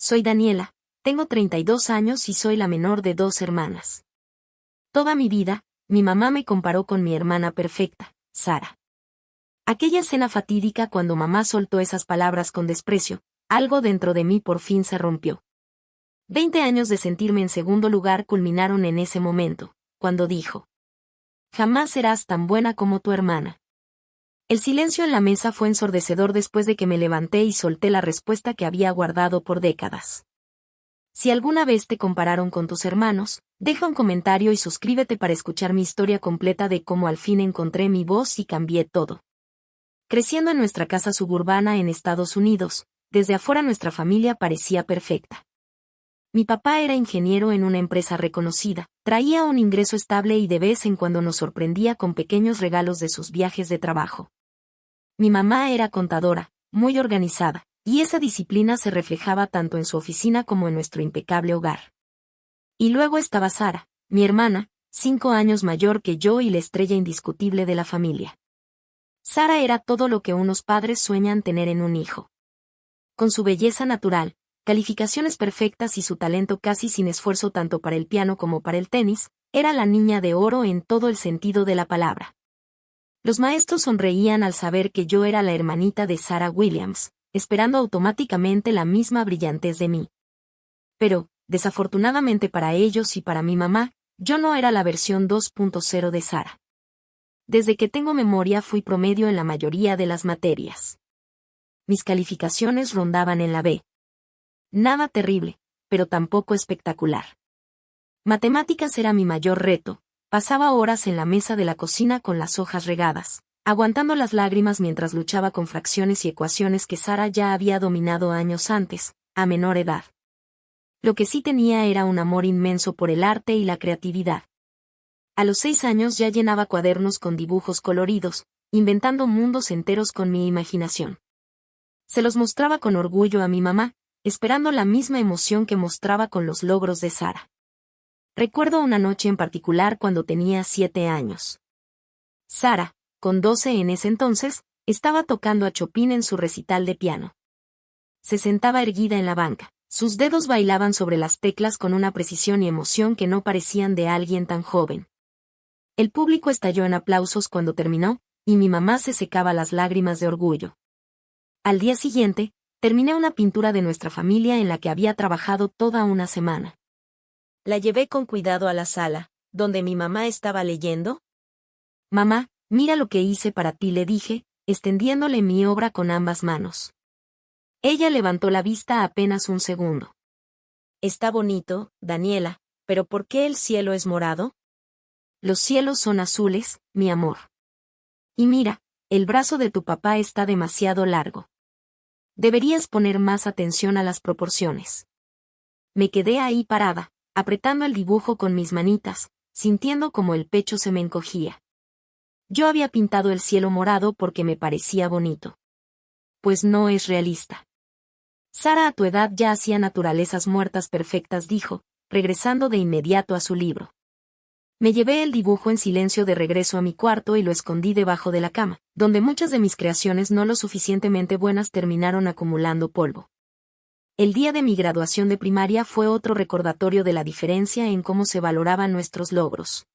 Soy Daniela, tengo 32 años y soy la menor de 2 hermanas. Toda mi vida, mi mamá me comparó con mi hermana perfecta, Sara. Aquella escena fatídica cuando mamá soltó esas palabras con desprecio, algo dentro de mí por fin se rompió. 20 años de sentirme en segundo lugar culminaron en ese momento, cuando dijo: jamás serás tan buena como tu hermana. El silencio en la mesa fue ensordecedor después de que me levanté y solté la respuesta que había guardado por décadas. Si alguna vez te compararon con tus hermanos, deja un comentario y suscríbete para escuchar mi historia completa de cómo al fin encontré mi voz y cambié todo. Creciendo en nuestra casa suburbana en Estados Unidos, desde afuera nuestra familia parecía perfecta. Mi papá era ingeniero en una empresa reconocida, traía un ingreso estable y de vez en cuando nos sorprendía con pequeños regalos de sus viajes de trabajo. Mi mamá era contadora, muy organizada, y esa disciplina se reflejaba tanto en su oficina como en nuestro impecable hogar. Y luego estaba Sara, mi hermana, 5 años mayor que yo y la estrella indiscutible de la familia. Sara era todo lo que unos padres sueñan tener en un hijo. Con su belleza natural, calificaciones perfectas y su talento casi sin esfuerzo tanto para el piano como para el tenis, era la niña de oro en todo el sentido de la palabra. Los maestros sonreían al saber que yo era la hermanita de Sarah Williams, esperando automáticamente la misma brillantez de mí. Pero, desafortunadamente para ellos y para mi mamá, yo no era la versión 2.0 de Sara. Desde que tengo memoria fui promedio en la mayoría de las materias. Mis calificaciones rondaban en la B. Nada terrible, pero tampoco espectacular. Matemáticas era mi mayor reto. Pasaba horas en la mesa de la cocina con las hojas regadas, aguantando las lágrimas mientras luchaba con fracciones y ecuaciones que Sara ya había dominado años antes, a menor edad. Lo que sí tenía era un amor inmenso por el arte y la creatividad. A los 6 años ya llenaba cuadernos con dibujos coloridos, inventando mundos enteros con mi imaginación. Se los mostraba con orgullo a mi mamá, esperando la misma emoción que mostraba con los logros de Sara. Recuerdo una noche en particular cuando tenía 7 años. Sara, con 12 en ese entonces, estaba tocando a Chopin en su recital de piano. Se sentaba erguida en la banca, sus dedos bailaban sobre las teclas con una precisión y emoción que no parecían de alguien tan joven. El público estalló en aplausos cuando terminó, y mi mamá se secaba las lágrimas de orgullo. Al día siguiente, terminé una pintura de nuestra familia en la que había trabajado toda una semana. La llevé con cuidado a la sala, donde mi mamá estaba leyendo. Mamá, mira lo que hice para ti, le dije, extendiéndole mi obra con ambas manos. Ella levantó la vista apenas un segundo. Está bonito, Daniela, pero ¿por qué el cielo es morado? Los cielos son azules, mi amor. Y mira, el brazo de tu papá está demasiado largo. Deberías poner más atención a las proporciones. Me quedé ahí parada, apretando el dibujo con mis manitas, sintiendo como el pecho se me encogía. Yo había pintado el cielo morado porque me parecía bonito. Pues no es realista. Sara a tu edad ya hacía naturalezas muertas perfectas, dijo, regresando de inmediato a su libro. Me llevé el dibujo en silencio de regreso a mi cuarto y lo escondí debajo de la cama, donde muchas de mis creaciones no lo suficientemente buenas terminaron acumulando polvo. El día de mi graduación de primaria fue otro recordatorio de la diferencia en cómo se valoraban nuestros logros.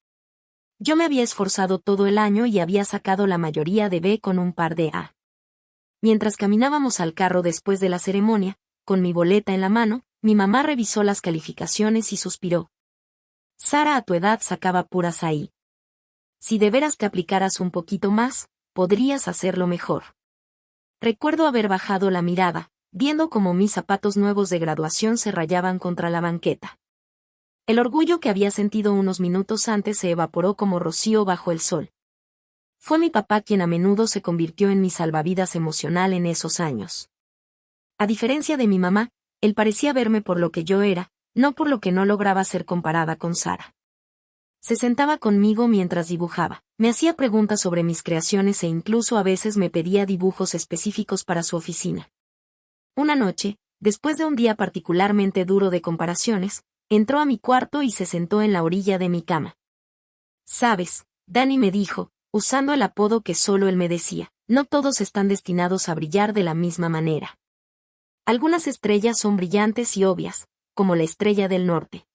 Yo me había esforzado todo el año y había sacado la mayoría de B con un par de A. Mientras caminábamos al carro después de la ceremonia, con mi boleta en la mano, mi mamá revisó las calificaciones y suspiró. Sara a tu edad sacaba puras ahí. Si de veras te aplicaras un poquito más, podrías hacerlo mejor. Recuerdo haber bajado la mirada, viendo cómo mis zapatos nuevos de graduación se rayaban contra la banqueta. El orgullo que había sentido unos minutos antes se evaporó como rocío bajo el sol. Fue mi papá quien a menudo se convirtió en mi salvavidas emocional en esos años. A diferencia de mi mamá, él parecía verme por lo que yo era, no por lo que no lograba ser comparada con Sara. Se sentaba conmigo mientras dibujaba, me hacía preguntas sobre mis creaciones e incluso a veces me pedía dibujos específicos para su oficina. Una noche, después de un día particularmente duro de comparaciones, entró a mi cuarto y se sentó en la orilla de mi cama. Sabes, Dani, me dijo, usando el apodo que solo él me decía, no todos están destinados a brillar de la misma manera. Algunas estrellas son brillantes y obvias, como la estrella del norte.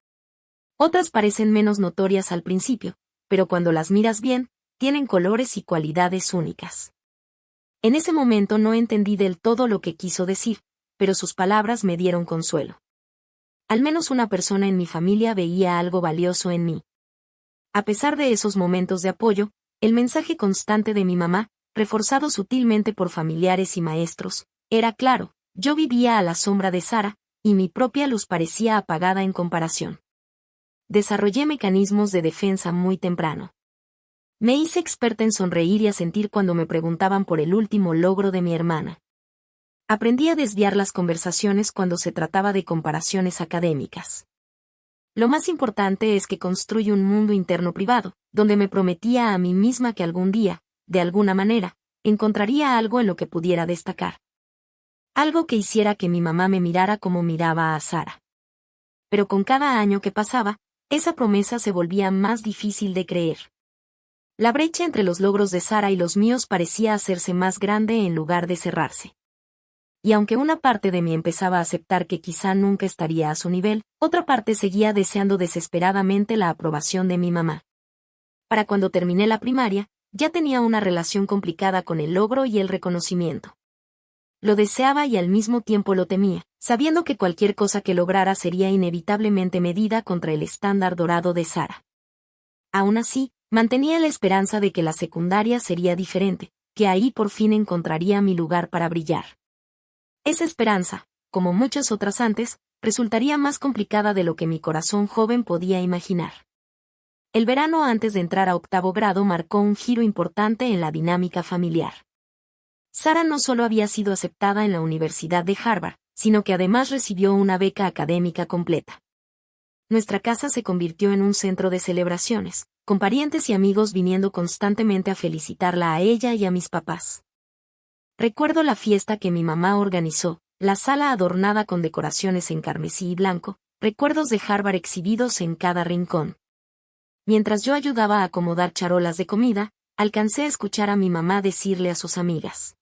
Otras parecen menos notorias al principio, pero cuando las miras bien, tienen colores y cualidades únicas. En ese momento no entendí del todo lo que quiso decir, pero sus palabras me dieron consuelo. Al menos una persona en mi familia veía algo valioso en mí. A pesar de esos momentos de apoyo, el mensaje constante de mi mamá, reforzado sutilmente por familiares y maestros, era claro: yo vivía a la sombra de Sara, y mi propia luz parecía apagada en comparación. Desarrollé mecanismos de defensa muy temprano. Me hice experta en sonreír y asentir cuando me preguntaban por el último logro de mi hermana. Aprendí a desviar las conversaciones cuando se trataba de comparaciones académicas. Lo más importante es que construí un mundo interno privado, donde me prometía a mí misma que algún día, de alguna manera, encontraría algo en lo que pudiera destacar. Algo que hiciera que mi mamá me mirara como miraba a Sara. Pero con cada año que pasaba, esa promesa se volvía más difícil de creer. La brecha entre los logros de Sara y los míos parecía hacerse más grande en lugar de cerrarse. Y aunque una parte de mí empezaba a aceptar que quizá nunca estaría a su nivel, otra parte seguía deseando desesperadamente la aprobación de mi mamá. Para cuando terminé la primaria, ya tenía una relación complicada con el logro y el reconocimiento. Lo deseaba y al mismo tiempo lo temía, sabiendo que cualquier cosa que lograra sería inevitablemente medida contra el estándar dorado de Sara. Aún así, mantenía la esperanza de que la secundaria sería diferente, que ahí por fin encontraría mi lugar para brillar. Esa esperanza, como muchas otras antes, resultaría más complicada de lo que mi corazón joven podía imaginar. El verano antes de entrar a 8º grado marcó un giro importante en la dinámica familiar. Sara no solo había sido aceptada en la Universidad de Harvard, sino que además recibió una beca académica completa. Nuestra casa se convirtió en un centro de celebraciones, con parientes y amigos viniendo constantemente a felicitarla a ella y a mis papás. Recuerdo la fiesta que mi mamá organizó, la sala adornada con decoraciones en carmesí y blanco, recuerdos de Harvard exhibidos en cada rincón. Mientras yo ayudaba a acomodar charolas de comida, alcancé a escuchar a mi mamá decirle a sus amigas: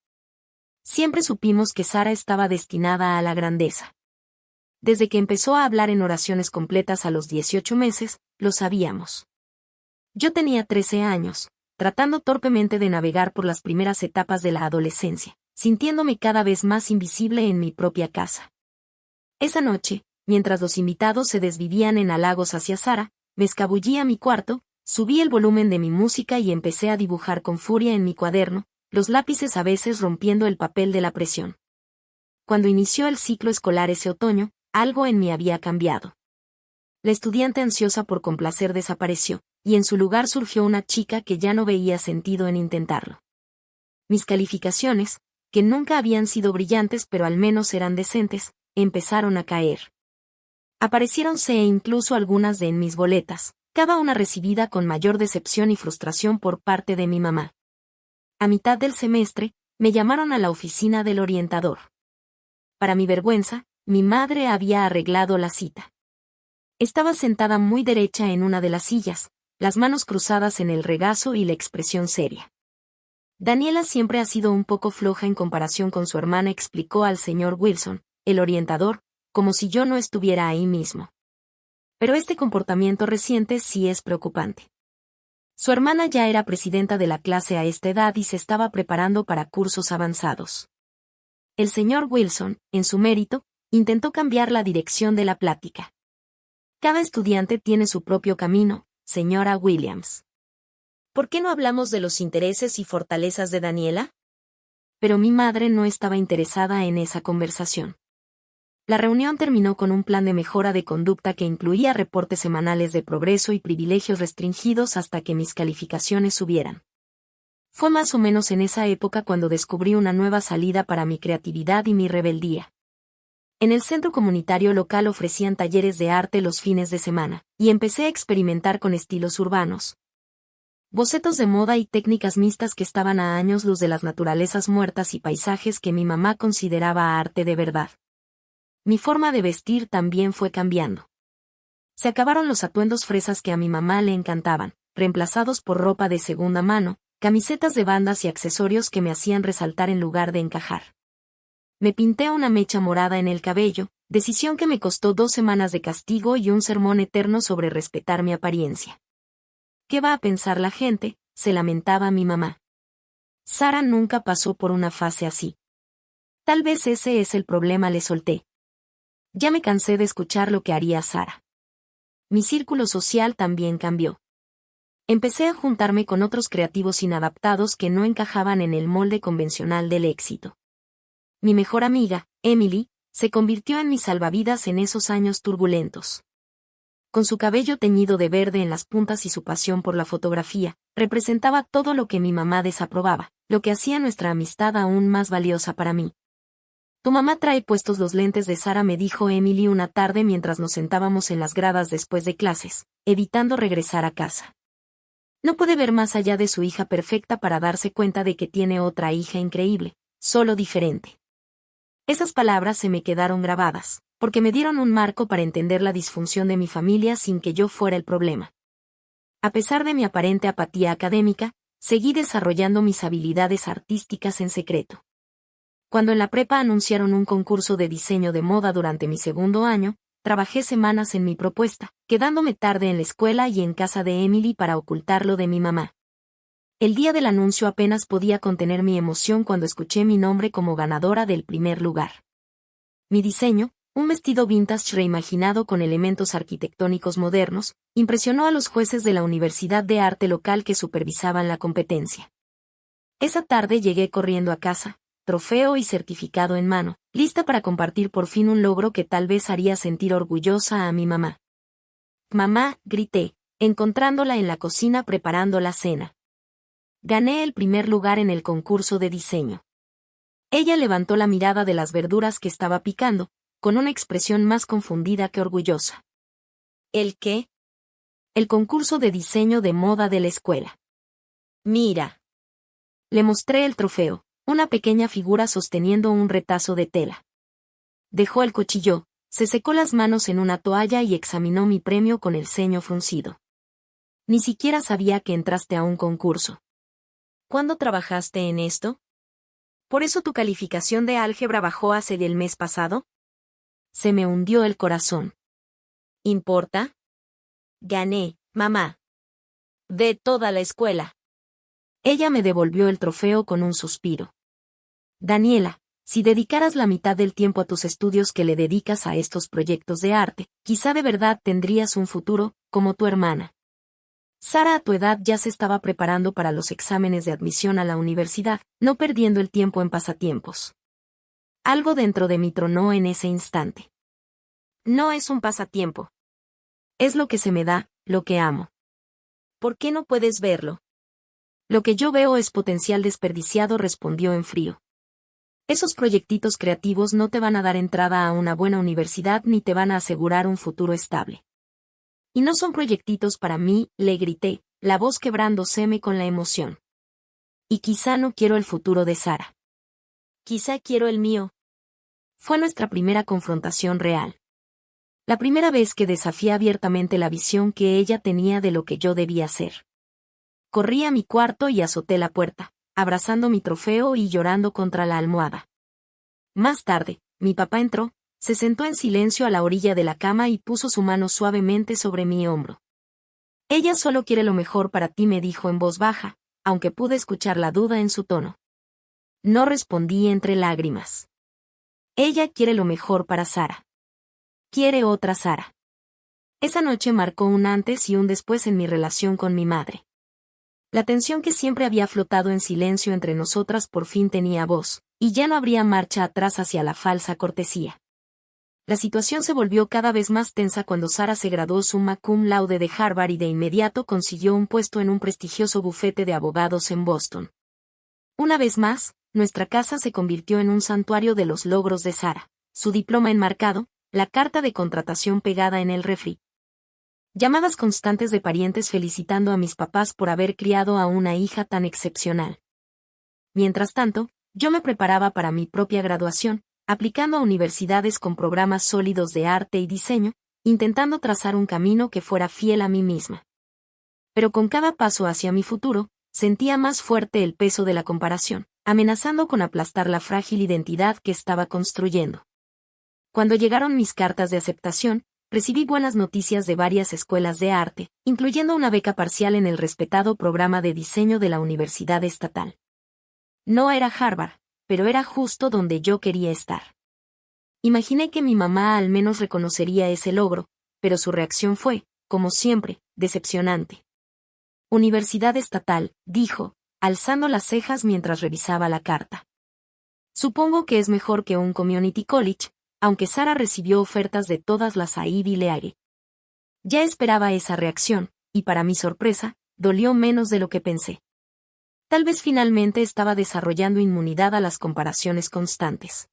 siempre supimos que Sara estaba destinada a la grandeza. Desde que empezó a hablar en oraciones completas a los 18 meses, lo sabíamos. Yo tenía 13 años, tratando torpemente de navegar por las primeras etapas de la adolescencia, sintiéndome cada vez más invisible en mi propia casa. Esa noche, mientras los invitados se desvivían en halagos hacia Sara, me escabullí a mi cuarto, subí el volumen de mi música y empecé a dibujar con furia en mi cuaderno, los lápices a veces rompiendo el papel de la presión. Cuando inició el ciclo escolar ese otoño, algo en mí había cambiado. La estudiante ansiosa por complacer desapareció, y en su lugar surgió una chica que ya no veía sentido en intentarlo. Mis calificaciones, que nunca habían sido brillantes pero al menos eran decentes, empezaron a caer. Aparecieron C e incluso algunas de en mis boletas, cada una recibida con mayor decepción y frustración por parte de mi mamá. A mitad del semestre, me llamaron a la oficina del orientador. Para mi vergüenza, mi madre había arreglado la cita. Estaba sentada muy derecha en una de las sillas, las manos cruzadas en el regazo y la expresión seria. Daniela siempre ha sido un poco floja en comparación con su hermana, explicó al señor Wilson, el orientador, como si yo no estuviera ahí mismo. Pero este comportamiento reciente sí es preocupante. Su hermana ya era presidenta de la clase a esta edad y se estaba preparando para cursos avanzados. El señor Wilson, en su mérito, intentó cambiar la dirección de la plática. Cada estudiante tiene su propio camino, señora Williams. ¿Por qué no hablamos de los intereses y fortalezas de Daniela? Pero mi madre no estaba interesada en esa conversación. La reunión terminó con un plan de mejora de conducta que incluía reportes semanales de progreso y privilegios restringidos hasta que mis calificaciones subieran. Fue más o menos en esa época cuando descubrí una nueva salida para mi creatividad y mi rebeldía. En el centro comunitario local ofrecían talleres de arte los fines de semana, y empecé a experimentar con estilos urbanos. Bocetos de moda y técnicas mixtas que estaban a años luz de las naturalezas muertas y paisajes que mi mamá consideraba arte de verdad. Mi forma de vestir también fue cambiando. Se acabaron los atuendos fresas que a mi mamá le encantaban, reemplazados por ropa de segunda mano, camisetas de bandas y accesorios que me hacían resaltar en lugar de encajar. Me pinté una mecha morada en el cabello, decisión que me costó 2 semanas de castigo y un sermón eterno sobre respetar mi apariencia. ¿Qué va a pensar la gente?, se lamentaba mi mamá. Sara nunca pasó por una fase así. Tal vez ese es el problema, le solté. Ya me cansé de escuchar lo que haría Sara. Mi círculo social también cambió. Empecé a juntarme con otros creativos inadaptados que no encajaban en el molde convencional del éxito. Mi mejor amiga, Emily, se convirtió en mi salvavidas en esos años turbulentos. Con su cabello teñido de verde en las puntas y su pasión por la fotografía, representaba todo lo que mi mamá desaprobaba, lo que hacía nuestra amistad aún más valiosa para mí. Tu mamá trae puestos los lentes de Sara, me dijo Emily una tarde mientras nos sentábamos en las gradas después de clases, evitando regresar a casa. No puede ver más allá de su hija perfecta para darse cuenta de que tiene otra hija increíble, solo diferente. Esas palabras se me quedaron grabadas, porque me dieron un marco para entender la disfunción de mi familia sin que yo fuera el problema. A pesar de mi aparente apatía académica, seguí desarrollando mis habilidades artísticas en secreto. Cuando en la prepa anunciaron un concurso de diseño de moda durante mi segundo año, trabajé semanas en mi propuesta, quedándome tarde en la escuela y en casa de Emily para ocultarlo de mi mamá. El día del anuncio apenas podía contener mi emoción cuando escuché mi nombre como ganadora del primer lugar. Mi diseño, un vestido vintage reimaginado con elementos arquitectónicos modernos, impresionó a los jueces de la Universidad de Arte local que supervisaban la competencia. Esa tarde llegué corriendo a casa, trofeo y certificado en mano, lista para compartir por fin un logro que tal vez haría sentir orgullosa a mi mamá. «Mamá», grité, encontrándola en la cocina preparando la cena. Gané el primer lugar en el concurso de diseño. Ella levantó la mirada de las verduras que estaba picando, con una expresión más confundida que orgullosa. ¿El qué? El concurso de diseño de moda de la escuela. Mira. Le mostré el trofeo, una pequeña figura sosteniendo un retazo de tela. Dejó el cuchillo, se secó las manos en una toalla y examinó mi premio con el ceño fruncido. Ni siquiera sabía que entraste a un concurso. ¿Cuándo trabajaste en esto? ¿Por eso tu calificación de álgebra bajó hace el mes pasado? Se me hundió el corazón. ¿Importa? Gané, mamá. De toda la escuela. Ella me devolvió el trofeo con un suspiro. Daniela, si dedicaras la mitad del tiempo a tus estudios que le dedicas a estos proyectos de arte, quizá de verdad tendrías un futuro, como tu hermana. Sara a tu edad ya se estaba preparando para los exámenes de admisión a la universidad, no perdiendo el tiempo en pasatiempos. Algo dentro de mí tronó en ese instante. No es un pasatiempo. Es lo que se me da, lo que amo. ¿Por qué no puedes verlo? Lo que yo veo es potencial desperdiciado, respondió en frío. Esos proyectitos creativos no te van a dar entrada a una buena universidad ni te van a asegurar un futuro estable. Y no son proyectitos para mí, le grité, la voz quebrándoseme con la emoción. Y quizá no quiero el futuro de Sara. Quizá quiero el mío. Fue nuestra primera confrontación real. La primera vez que desafié abiertamente la visión que ella tenía de lo que yo debía ser. Corrí a mi cuarto y azoté la puerta, abrazando mi trofeo y llorando contra la almohada. Más tarde, mi papá entró, se sentó en silencio a la orilla de la cama y puso su mano suavemente sobre mi hombro. Ella solo quiere lo mejor para ti, me dijo en voz baja, aunque pude escuchar la duda en su tono. No respondí entre lágrimas. Ella quiere lo mejor para Sara. Quiere otra Sara. Esa noche marcó un antes y un después en mi relación con mi madre. La tensión que siempre había flotado en silencio entre nosotras por fin tenía voz, y ya no habría marcha atrás hacia la falsa cortesía. La situación se volvió cada vez más tensa cuando Sara se graduó summa cum laude de Harvard y de inmediato consiguió un puesto en un prestigioso bufete de abogados en Boston. Una vez más, nuestra casa se convirtió en un santuario de los logros de Sara, su diploma enmarcado, la carta de contratación pegada en el refri. Llamadas constantes de parientes felicitando a mis papás por haber criado a una hija tan excepcional. Mientras tanto, yo me preparaba para mi propia graduación, aplicando a universidades con programas sólidos de arte y diseño, intentando trazar un camino que fuera fiel a mí misma. Pero con cada paso hacia mi futuro, sentía más fuerte el peso de la comparación, amenazando con aplastar la frágil identidad que estaba construyendo. Cuando llegaron mis cartas de aceptación, recibí buenas noticias de varias escuelas de arte, incluyendo una beca parcial en el respetado programa de diseño de la Universidad Estatal. No era Harvard, pero era justo donde yo quería estar. Imaginé que mi mamá al menos reconocería ese logro, pero su reacción fue, como siempre, decepcionante. Universidad Estatal, dijo, alzando las cejas mientras revisaba la carta. Supongo que es mejor que un community college, aunque Sara recibió ofertas de todas las Ivy League. Ya esperaba esa reacción, y para mi sorpresa, dolió menos de lo que pensé. Tal vez finalmente estaba desarrollando inmunidad a las comparaciones constantes.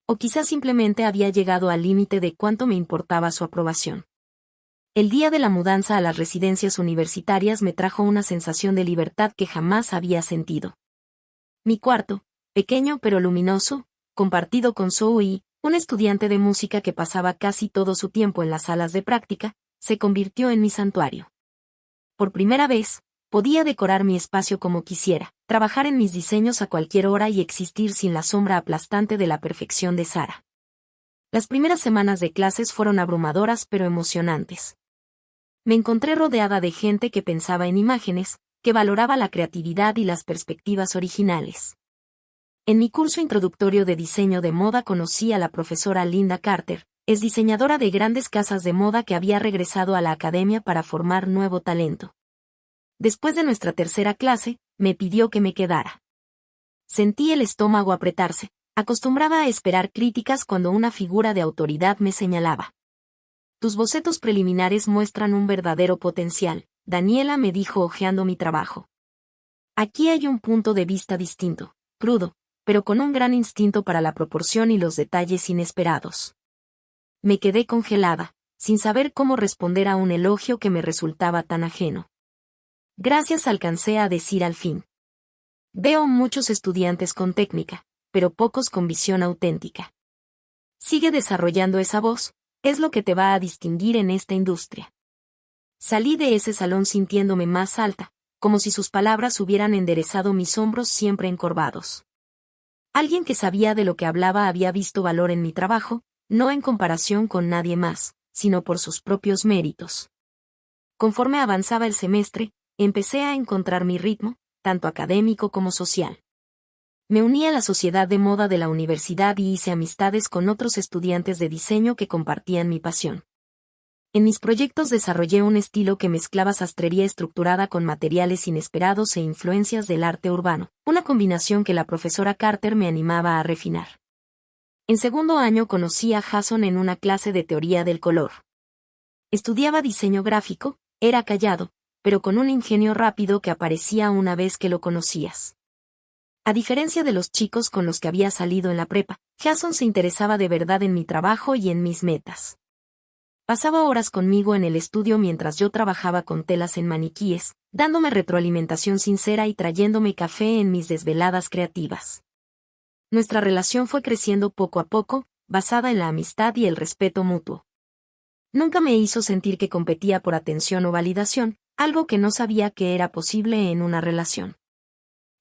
O quizás simplemente había llegado al límite de cuánto me importaba su aprobación. El día de la mudanza a las residencias universitarias me trajo una sensación de libertad que jamás había sentido. Mi cuarto, pequeño pero luminoso, compartido con Zoe, un estudiante de música que pasaba casi todo su tiempo en las salas de práctica, se convirtió en mi santuario. Por primera vez, podía decorar mi espacio como quisiera, trabajar en mis diseños a cualquier hora y existir sin la sombra aplastante de la perfección de Sara. Las primeras semanas de clases fueron abrumadoras pero emocionantes. Me encontré rodeada de gente que pensaba en imágenes, que valoraba la creatividad y las perspectivas originales. En mi curso introductorio de diseño de moda conocí a la profesora Linda Carter, es diseñadora de grandes casas de moda que había regresado a la academia para formar nuevo talento. Después de nuestra tercera clase, me pidió que me quedara. Sentí el estómago apretarse, acostumbrada a esperar críticas cuando una figura de autoridad me señalaba. Tus bocetos preliminares muestran un verdadero potencial, Daniela me dijo hojeando mi trabajo. Aquí hay un punto de vista distinto, crudo, pero con un gran instinto para la proporción y los detalles inesperados. Me quedé congelada, sin saber cómo responder a un elogio que me resultaba tan ajeno. Gracias, alcancé a decir al fin. Veo muchos estudiantes con técnica, pero pocos con visión auténtica. Sigue desarrollando esa voz, es lo que te va a distinguir en esta industria. Salí de ese salón sintiéndome más alta, como si sus palabras hubieran enderezado mis hombros siempre encorvados. Alguien que sabía de lo que hablaba había visto valor en mi trabajo, no en comparación con nadie más, sino por sus propios méritos. Conforme avanzaba el semestre, empecé a encontrar mi ritmo, tanto académico como social. Me uní a la sociedad de moda de la universidad y hice amistades con otros estudiantes de diseño que compartían mi pasión. En mis proyectos desarrollé un estilo que mezclaba sastrería estructurada con materiales inesperados e influencias del arte urbano, una combinación que la profesora Carter me animaba a refinar. En segundo año conocí a Jason en una clase de teoría del color. Estudiaba diseño gráfico, era callado, pero con un ingenio rápido que aparecía una vez que lo conocías. A diferencia de los chicos con los que había salido en la prepa, Jason se interesaba de verdad en mi trabajo y en mis metas. Pasaba horas conmigo en el estudio mientras yo trabajaba con telas en maniquíes, dándome retroalimentación sincera y trayéndome café en mis desveladas creativas. Nuestra relación fue creciendo poco a poco, basada en la amistad y el respeto mutuo. Nunca me hizo sentir que competía por atención o validación, algo que no sabía que era posible en una relación.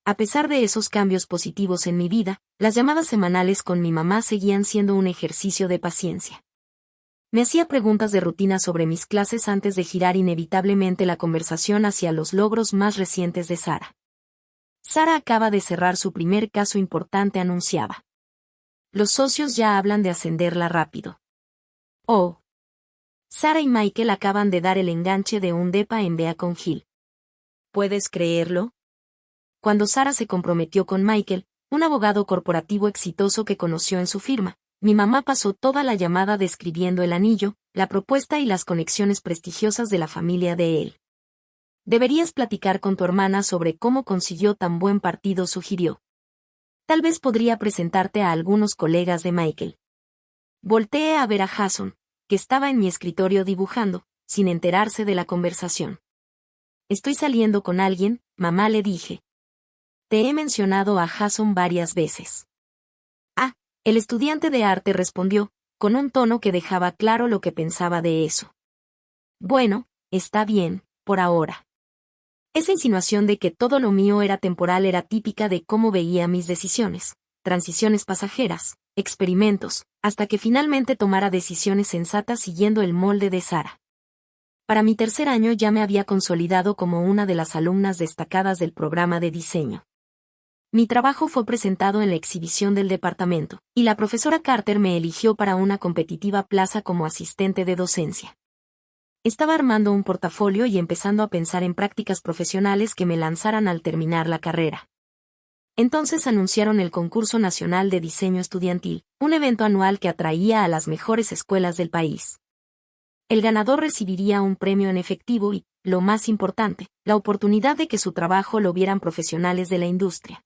A pesar de esos cambios positivos en mi vida, las llamadas semanales con mi mamá seguían siendo un ejercicio de paciencia. Me hacía preguntas de rutina sobre mis clases antes de girar inevitablemente la conversación hacia los logros más recientes de Sara. Sara acaba de cerrar su primer caso importante, anunciaba. Los socios ya hablan de ascenderla rápido. Oh. Sara y Michael acaban de dar el enganche de un depa en Beacon Hill. ¿Puedes creerlo? Cuando Sara se comprometió con Michael, un abogado corporativo exitoso que conoció en su firma, mi mamá pasó toda la llamada describiendo el anillo, la propuesta y las conexiones prestigiosas de la familia de él. Deberías platicar con tu hermana sobre cómo consiguió tan buen partido, sugirió. Tal vez podría presentarte a algunos colegas de Michael. Volteé a ver a Jason, que estaba en mi escritorio dibujando, sin enterarse de la conversación. Estoy saliendo con alguien, mamá, le dije. Te he mencionado a Jason varias veces. Ah, el estudiante de arte respondió, con un tono que dejaba claro lo que pensaba de eso. Bueno, está bien, por ahora. Esa insinuación de que todo lo mío era temporal era típica de cómo veía mis decisiones, transiciones pasajeras, experimentos, hasta que finalmente tomara decisiones sensatas siguiendo el molde de Sara. Para mi tercer año ya me había consolidado como una de las alumnas destacadas del programa de diseño. Mi trabajo fue presentado en la exhibición del departamento, y la profesora Carter me eligió para una competitiva plaza como asistente de docencia. Estaba armando un portafolio y empezando a pensar en prácticas profesionales que me lanzaran al terminar la carrera. Entonces anunciaron el Concurso Nacional de Diseño Estudiantil, un evento anual que atraía a las mejores escuelas del país. El ganador recibiría un premio en efectivo y, lo más importante, la oportunidad de que su trabajo lo vieran profesionales de la industria.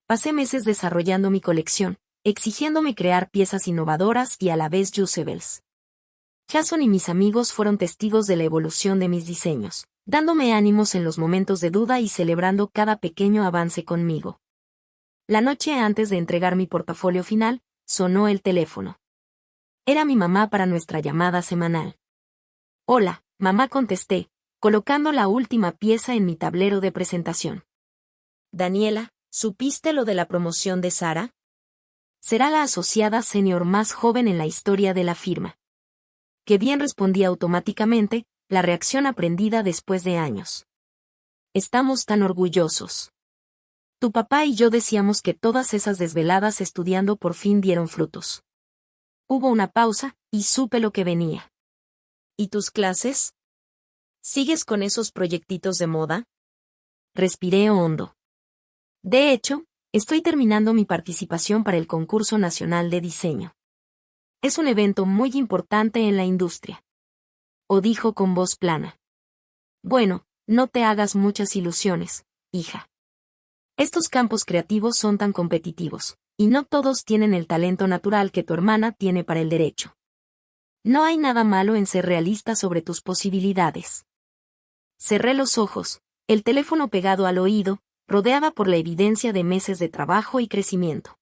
Pasé meses desarrollando mi colección, exigiéndome crear piezas innovadoras y a la vez usables. Jason y mis amigos fueron testigos de la evolución de mis diseños, dándome ánimos en los momentos de duda y celebrando cada pequeño avance conmigo. La noche antes de entregar mi portafolio final, sonó el teléfono. Era mi mamá para nuestra llamada semanal. Hola, mamá, contesté, colocando la última pieza en mi tablero de presentación. Daniela, ¿supiste lo de la promoción de Sara? Será la asociada senior más joven en la historia de la firma. Qué bien, respondí automáticamente, la reacción aprendida después de años. Estamos tan orgullosos. Tu papá y yo decíamos que todas esas desveladas estudiando por fin dieron frutos. Hubo una pausa, y supe lo que venía. ¿Y tus clases? ¿Sigues con esos proyectitos de moda? Respiré hondo. De hecho, estoy terminando mi participación para el Concurso Nacional de Diseño. Es un evento muy importante en la industria. O dijo con voz plana. Bueno, no te hagas muchas ilusiones, hija. Estos campos creativos son tan competitivos, y no todos tienen el talento natural que tu hermana tiene para el derecho. No hay nada malo en ser realista sobre tus posibilidades. Cerré los ojos, el teléfono pegado al oído, rodeada por la evidencia de meses de trabajo y crecimiento.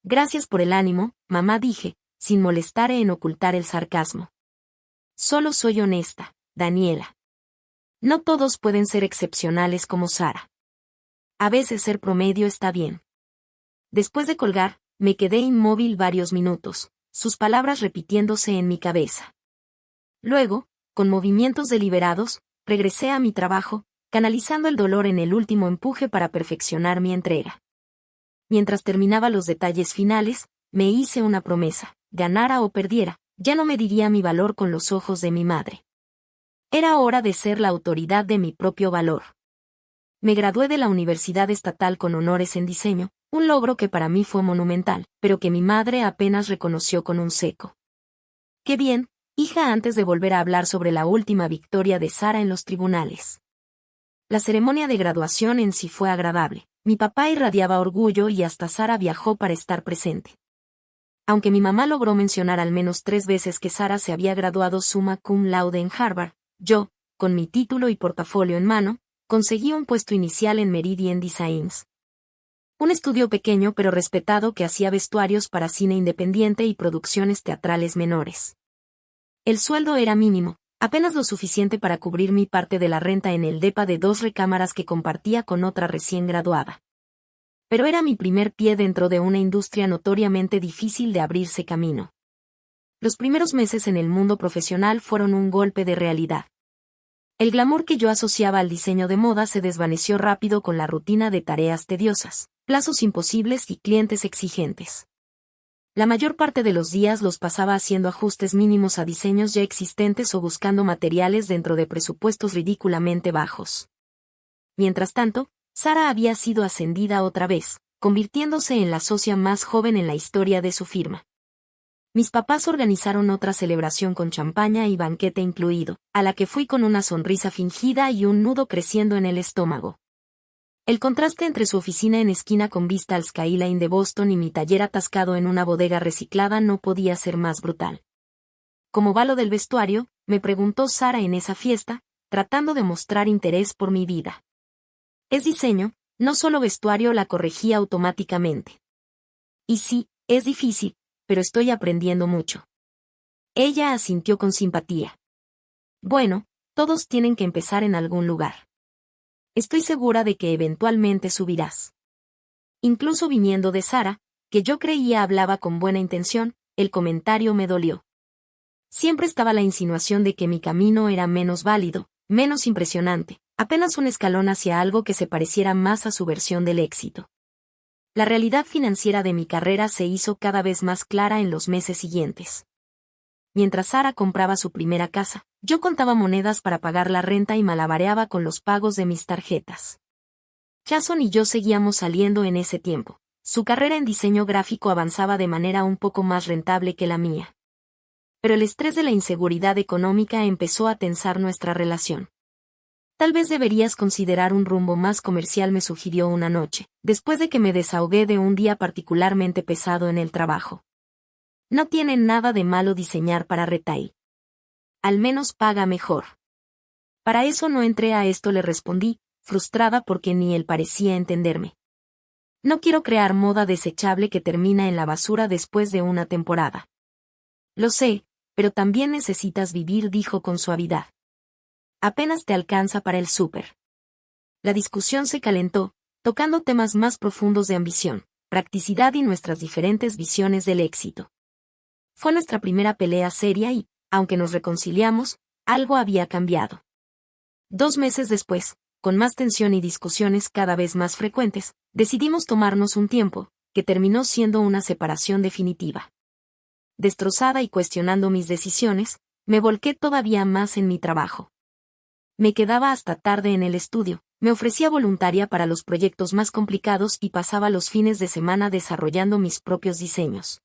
Gracias por el ánimo, mamá, dije, sin molestar en ocultar el sarcasmo. Solo soy honesta, Daniela. No todos pueden ser excepcionales como Sara. A veces ser promedio está bien. Después de colgar, me quedé inmóvil varios minutos, sus palabras repitiéndose en mi cabeza. Luego, con movimientos deliberados, regresé a mi trabajo, canalizando el dolor en el último empuje para perfeccionar mi entrega. Mientras terminaba los detalles finales, me hice una promesa: ganara o perdiera, ya no mediría mi valor con los ojos de mi madre. Era hora de ser la autoridad de mi propio valor. Me gradué de la Universidad Estatal con honores en diseño, un logro que para mí fue monumental, pero que mi madre apenas reconoció con un seco. Qué bien, hija, antes de volver a hablar sobre la última victoria de Sara en los tribunales. La ceremonia de graduación en sí fue agradable. Mi papá irradiaba orgullo y hasta Sara viajó para estar presente. Aunque mi mamá logró mencionar al menos 3 veces que Sara se había graduado summa cum laude en Harvard, yo, con mi título y portafolio en mano, conseguí un puesto inicial en Meridian Designs. Un estudio pequeño pero respetado que hacía vestuarios para cine independiente y producciones teatrales menores. El sueldo era mínimo, apenas lo suficiente para cubrir mi parte de la renta en el depa de 2 recámaras que compartía con otra recién graduada. Pero era mi primer pie dentro de una industria notoriamente difícil de abrirse camino. Los primeros meses en el mundo profesional fueron un golpe de realidad. El glamour que yo asociaba al diseño de moda se desvaneció rápido con la rutina de tareas tediosas, plazos imposibles y clientes exigentes. La mayor parte de los días los pasaba haciendo ajustes mínimos a diseños ya existentes o buscando materiales dentro de presupuestos ridículamente bajos. Mientras tanto, Sara había sido ascendida otra vez, convirtiéndose en la socia más joven en la historia de su firma. Mis papás organizaron otra celebración con champaña y banquete incluido, a la que fui con una sonrisa fingida y un nudo creciendo en el estómago. El contraste entre su oficina en esquina con vista al Skyline de Boston y mi taller atascado en una bodega reciclada no podía ser más brutal. ¿Cómo va lo del vestuario?, me preguntó Sara en esa fiesta, tratando de mostrar interés por mi vida. Es diseño, no solo vestuario, la corregí automáticamente. Y sí, es difícil, pero estoy aprendiendo mucho. Ella asintió con simpatía. Bueno, todos tienen que empezar en algún lugar. Estoy segura de que eventualmente subirás. Incluso viniendo de Sara, que yo creía hablaba con buena intención, el comentario me dolió. Siempre estaba la insinuación de que mi camino era menos válido, menos impresionante, apenas un escalón hacia algo que se pareciera más a su versión del éxito. La realidad financiera de mi carrera se hizo cada vez más clara en los meses siguientes. Mientras Sara compraba su primera casa, yo contaba monedas para pagar la renta y malabareaba con los pagos de mis tarjetas. Jason y yo seguíamos saliendo en ese tiempo. Su carrera en diseño gráfico avanzaba de manera un poco más rentable que la mía. Pero el estrés de la inseguridad económica empezó a tensar nuestra relación. Tal vez deberías considerar un rumbo más comercial, me sugirió una noche, después de que me desahogué de un día particularmente pesado en el trabajo. No tiene nada de malo diseñar para retail. Al menos paga mejor. Para eso no entré a esto, le respondí, frustrada porque ni él parecía entenderme. No quiero crear moda desechable que termina en la basura después de una temporada. Lo sé, pero también necesitas vivir, dijo con suavidad. Apenas te alcanza para el súper. La discusión se calentó, tocando temas más profundos de ambición, practicidad y nuestras diferentes visiones del éxito. Fue nuestra primera pelea seria y, aunque nos reconciliamos, algo había cambiado. 2 meses después, con más tensión y discusiones cada vez más frecuentes, decidimos tomarnos un tiempo, que terminó siendo una separación definitiva. Destrozada y cuestionando mis decisiones, me volqué todavía más en mi trabajo. Me quedaba hasta tarde en el estudio, me ofrecía voluntaria para los proyectos más complicados y pasaba los fines de semana desarrollando mis propios diseños.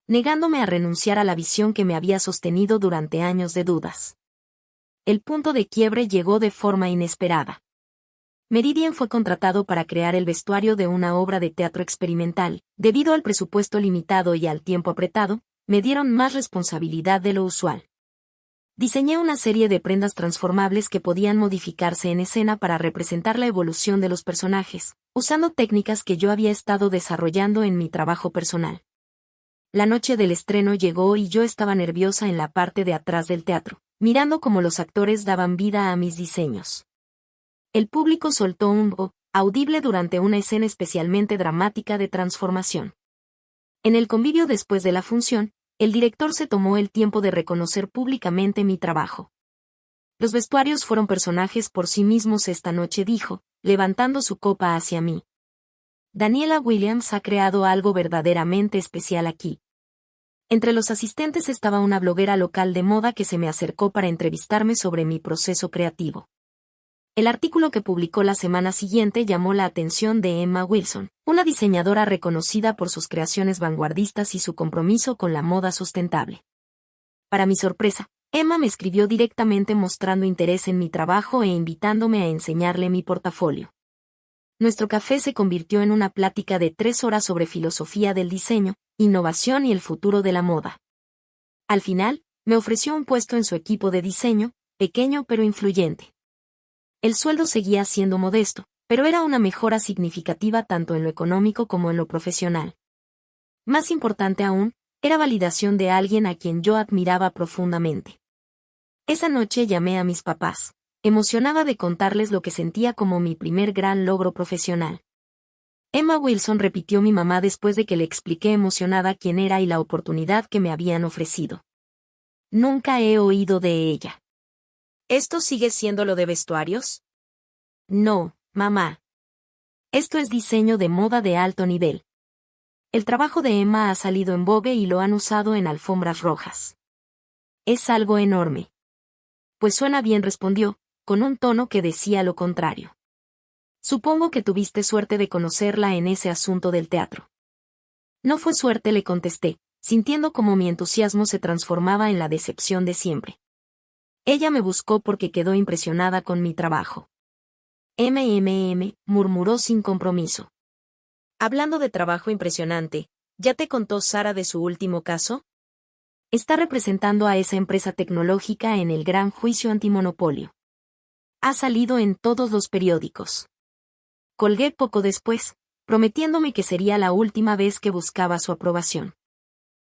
Negándome a renunciar a la visión que me había sostenido durante años de dudas. El punto de quiebre llegó de forma inesperada. Meridian fue contratado para crear el vestuario de una obra de teatro experimental. Debido al presupuesto limitado y al tiempo apretado, me dieron más responsabilidad de lo usual. Diseñé una serie de prendas transformables que podían modificarse en escena para representar la evolución de los personajes, usando técnicas que yo había estado desarrollando en mi trabajo personal. La noche del estreno llegó y yo estaba nerviosa en la parte de atrás del teatro, mirando cómo los actores daban vida a mis diseños. El público soltó un "oh" audible durante una escena especialmente dramática de transformación. En el convivio después de la función, el director se tomó el tiempo de reconocer públicamente mi trabajo. Los vestuarios fueron personajes por sí mismos esta noche, dijo, levantando su copa hacia mí. Daniela Williams ha creado algo verdaderamente especial aquí. Entre los asistentes estaba una bloguera local de moda que se me acercó para entrevistarme sobre mi proceso creativo. El artículo que publicó la semana siguiente llamó la atención de Emma Wilson, una diseñadora reconocida por sus creaciones vanguardistas y su compromiso con la moda sustentable. Para mi sorpresa, Emma me escribió directamente mostrando interés en mi trabajo e invitándome a enseñarle mi portafolio. Nuestro café se convirtió en una plática de 3 horas sobre filosofía del diseño, innovación y el futuro de la moda. Al final, me ofreció un puesto en su equipo de diseño, pequeño pero influyente. El sueldo seguía siendo modesto, pero era una mejora significativa tanto en lo económico como en lo profesional. Más importante aún, era validación de alguien a quien yo admiraba profundamente. Esa noche llamé a mis papás, emocionada de contarles lo que sentía como mi primer gran logro profesional. Emma Wilson, repitió mi mamá después de que le expliqué emocionada quién era y la oportunidad que me habían ofrecido. Nunca he oído de ella. ¿Esto sigue siendo lo de vestuarios? No, mamá. Esto es diseño de moda de alto nivel. El trabajo de Emma ha salido en Vogue y lo han usado en alfombras rojas. Es algo enorme. Pues suena bien, respondió, con un tono que decía lo contrario. Supongo que tuviste suerte de conocerla en ese asunto del teatro. No fue suerte, le contesté, sintiendo como mi entusiasmo se transformaba en la decepción de siempre. Ella me buscó porque quedó impresionada con mi trabajo. Murmuró sin compromiso. Hablando de trabajo impresionante, ¿ya te contó Sara de su último caso? Está representando a esa empresa tecnológica en el gran juicio antimonopolio. Ha salido en todos los periódicos. Colgué poco después, prometiéndome que sería la última vez que buscaba su aprobación.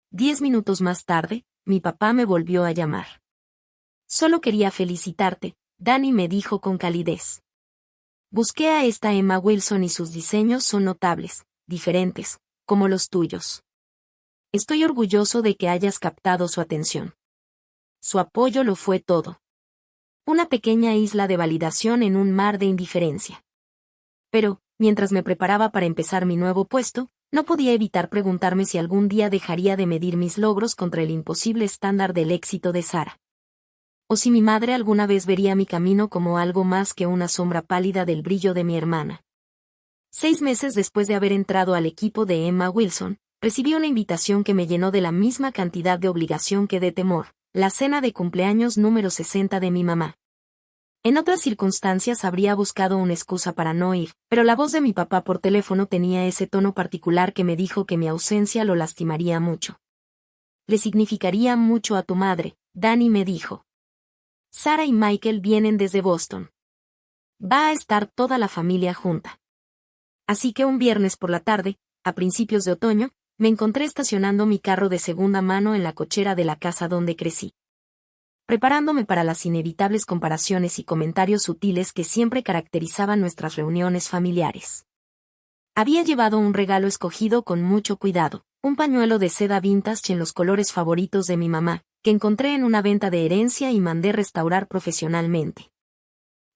10 minutos más tarde, mi papá me volvió a llamar. Solo quería felicitarte, Dani, me dijo con calidez. Busqué a esta Emma Wilson y sus diseños son notables, diferentes, como los tuyos. Estoy orgulloso de que hayas captado su atención. Su apoyo lo fue todo. Una pequeña isla de validación en un mar de indiferencia. Pero, mientras me preparaba para empezar mi nuevo puesto, no podía evitar preguntarme si algún día dejaría de medir mis logros contra el imposible estándar del éxito de Sara. O si mi madre alguna vez vería mi camino como algo más que una sombra pálida del brillo de mi hermana. 6 meses después de haber entrado al equipo de Emma Wilson, recibí una invitación que me llenó de la misma cantidad de obligación que de temor, la cena de cumpleaños número 60 de mi mamá. En otras circunstancias habría buscado una excusa para no ir, pero la voz de mi papá por teléfono tenía ese tono particular que me dijo que mi ausencia lo lastimaría mucho. Le significaría mucho a tu madre, Dani me dijo. Sara y Michael vienen desde Boston. Va a estar toda la familia junta. Así que un viernes por la tarde, a principios de otoño, me encontré estacionando mi carro de segunda mano en la cochera de la casa donde crecí. Preparándome para las inevitables comparaciones y comentarios sutiles que siempre caracterizaban nuestras reuniones familiares. Había llevado un regalo escogido con mucho cuidado, un pañuelo de seda vintage en los colores favoritos de mi mamá, que encontré en una venta de herencia y mandé restaurar profesionalmente.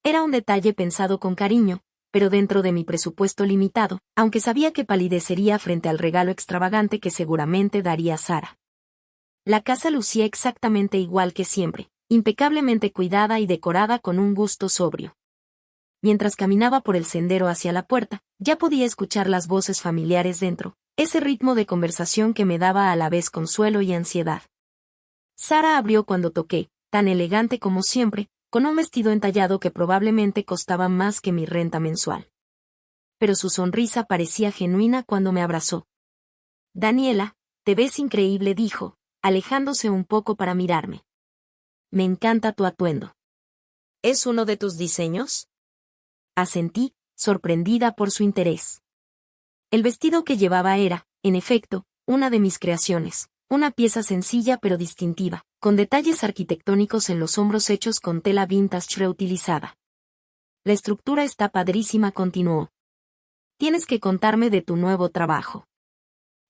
Era un detalle pensado con cariño, pero dentro de mi presupuesto limitado, aunque sabía que palidecería frente al regalo extravagante que seguramente daría Sara. La casa lucía exactamente igual que siempre, impecablemente cuidada y decorada con un gusto sobrio. Mientras caminaba por el sendero hacia la puerta, ya podía escuchar las voces familiares dentro, ese ritmo de conversación que me daba a la vez consuelo y ansiedad. Sara abrió cuando toqué, tan elegante como siempre, con un vestido entallado que probablemente costaba más que mi renta mensual. Pero su sonrisa parecía genuina cuando me abrazó. Daniela, te ves increíble, dijo, alejándose un poco para mirarme. Me encanta tu atuendo. ¿Es uno de tus diseños? Asentí, sorprendida por su interés. El vestido que llevaba era, en efecto, una de mis creaciones, una pieza sencilla pero distintiva, con detalles arquitectónicos en los hombros hechos con tela vintage reutilizada. La estructura está padrísima, continuó. Tienes que contarme de tu nuevo trabajo.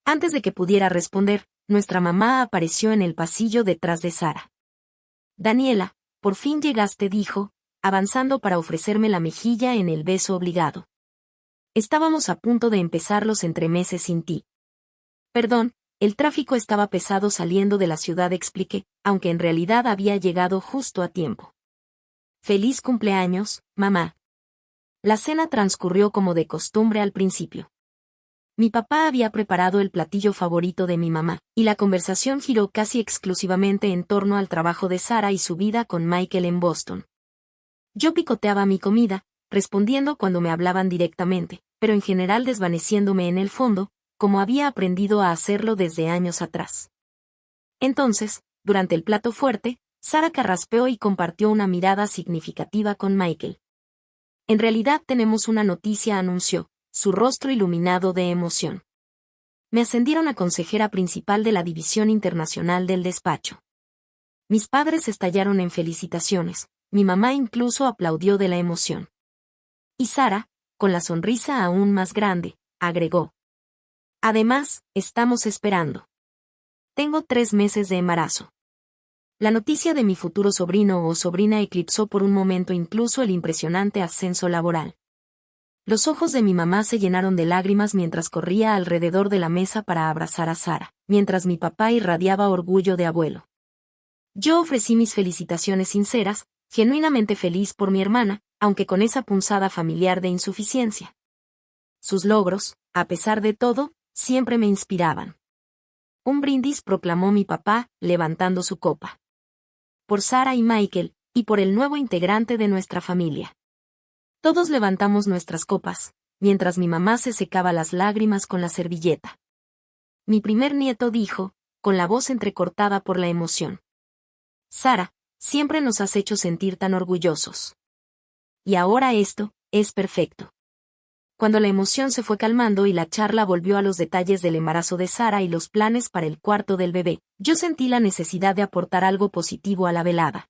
Antes de que pudiera responder, nuestra mamá apareció en el pasillo detrás de Sara. Daniela, por fin llegaste, dijo, avanzando para ofrecerme la mejilla en el beso obligado. Estábamos a punto de empezar los entremeses sin ti. Perdón, el tráfico estaba pesado saliendo de la ciudad, expliqué, aunque en realidad había llegado justo a tiempo. Feliz cumpleaños, mamá. La cena transcurrió como de costumbre al principio. Mi papá había preparado el platillo favorito de mi mamá, y la conversación giró casi exclusivamente en torno al trabajo de Sara y su vida con Michael en Boston. Yo picoteaba mi comida, respondiendo cuando me hablaban directamente, pero en general desvaneciéndome en el fondo, como había aprendido a hacerlo desde años atrás. Entonces, durante el plato fuerte, Sara carraspeó y compartió una mirada significativa con Michael. En realidad tenemos una noticia, anunció, su rostro iluminado de emoción. Me ascendieron a consejera principal de la División Internacional del despacho. Mis padres estallaron en felicitaciones, mi mamá incluso aplaudió de la emoción. Y Sara, con la sonrisa aún más grande, agregó. Además, estamos esperando. Tengo 3 meses de embarazo. La noticia de mi futuro sobrino o sobrina eclipsó por un momento incluso el impresionante ascenso laboral. Los ojos de mi mamá se llenaron de lágrimas mientras corría alrededor de la mesa para abrazar a Sara, mientras mi papá irradiaba orgullo de abuelo. Yo ofrecí mis felicitaciones sinceras, genuinamente feliz por mi hermana, aunque con esa punzada familiar de insuficiencia. Sus logros, a pesar de todo, siempre me inspiraban. Un brindis, proclamó mi papá, levantando su copa. Por Sara y Michael, y por el nuevo integrante de nuestra familia. Todos levantamos nuestras copas, mientras mi mamá se secaba las lágrimas con la servilleta. Mi primer nieto dijo, con la voz entrecortada por la emoción. Sara, siempre nos has hecho sentir tan orgullosos. Y ahora esto, es perfecto. Cuando la emoción se fue calmando y la charla volvió a los detalles del embarazo de Sara y los planes para el cuarto del bebé, yo sentí la necesidad de aportar algo positivo a la velada.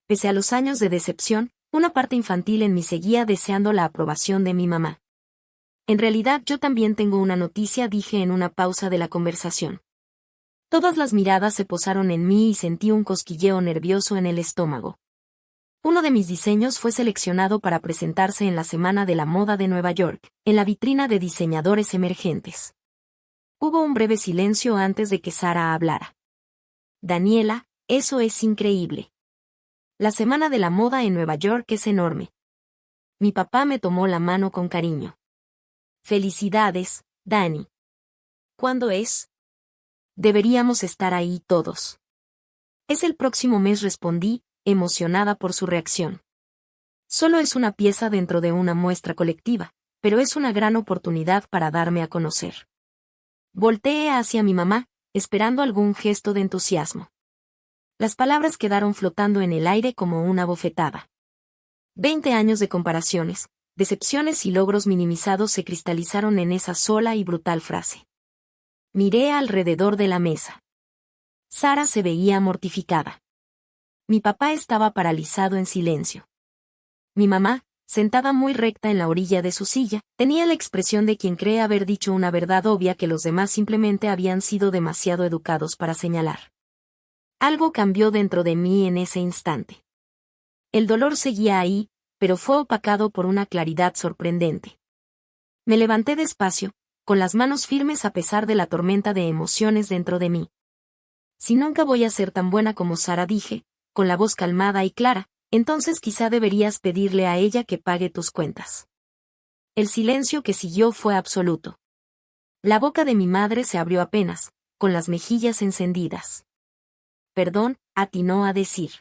Pese a los años de decepción, Una parte infantil en mí seguía deseando la aprobación de mi mamá. En realidad yo también tengo una noticia, dije en una pausa de la conversación. Todas las miradas se posaron en mí y sentí un cosquilleo nervioso en el estómago. Uno de mis diseños fue seleccionado para presentarse en la Semana de la Moda de Nueva York, en la vitrina de diseñadores emergentes. Hubo un breve silencio antes de que Sara hablara. Daniela, eso es increíble. La Semana de la Moda en Nueva York es enorme. Mi papá me tomó la mano con cariño. Felicidades, Dani. ¿Cuándo es? Deberíamos estar ahí todos. Es el próximo mes, respondí, emocionada por su reacción. Solo es una pieza dentro de una muestra colectiva, pero es una gran oportunidad para darme a conocer. Volteé hacia mi mamá, esperando algún gesto de entusiasmo. Las palabras quedaron flotando en el aire como una bofetada. 20 años de comparaciones, decepciones y logros minimizados se cristalizaron en esa sola y brutal frase. Miré alrededor de la mesa. Sara se veía mortificada. Mi papá estaba paralizado en silencio. Mi mamá, sentada muy recta en la orilla de su silla, tenía la expresión de quien cree haber dicho una verdad obvia que los demás simplemente habían sido demasiado educados para señalar. Algo cambió dentro de mí en ese instante. El dolor seguía ahí, pero fue opacado por una claridad sorprendente. Me levanté despacio, con las manos firmes a pesar de la tormenta de emociones dentro de mí. Si nunca voy a ser tan buena como Sara, dije, con la voz calmada y clara, entonces quizá deberías pedirle a ella que pague tus cuentas. El silencio que siguió fue absoluto. La boca de mi madre se abrió apenas, con las mejillas encendidas. Perdón, atinó a decir.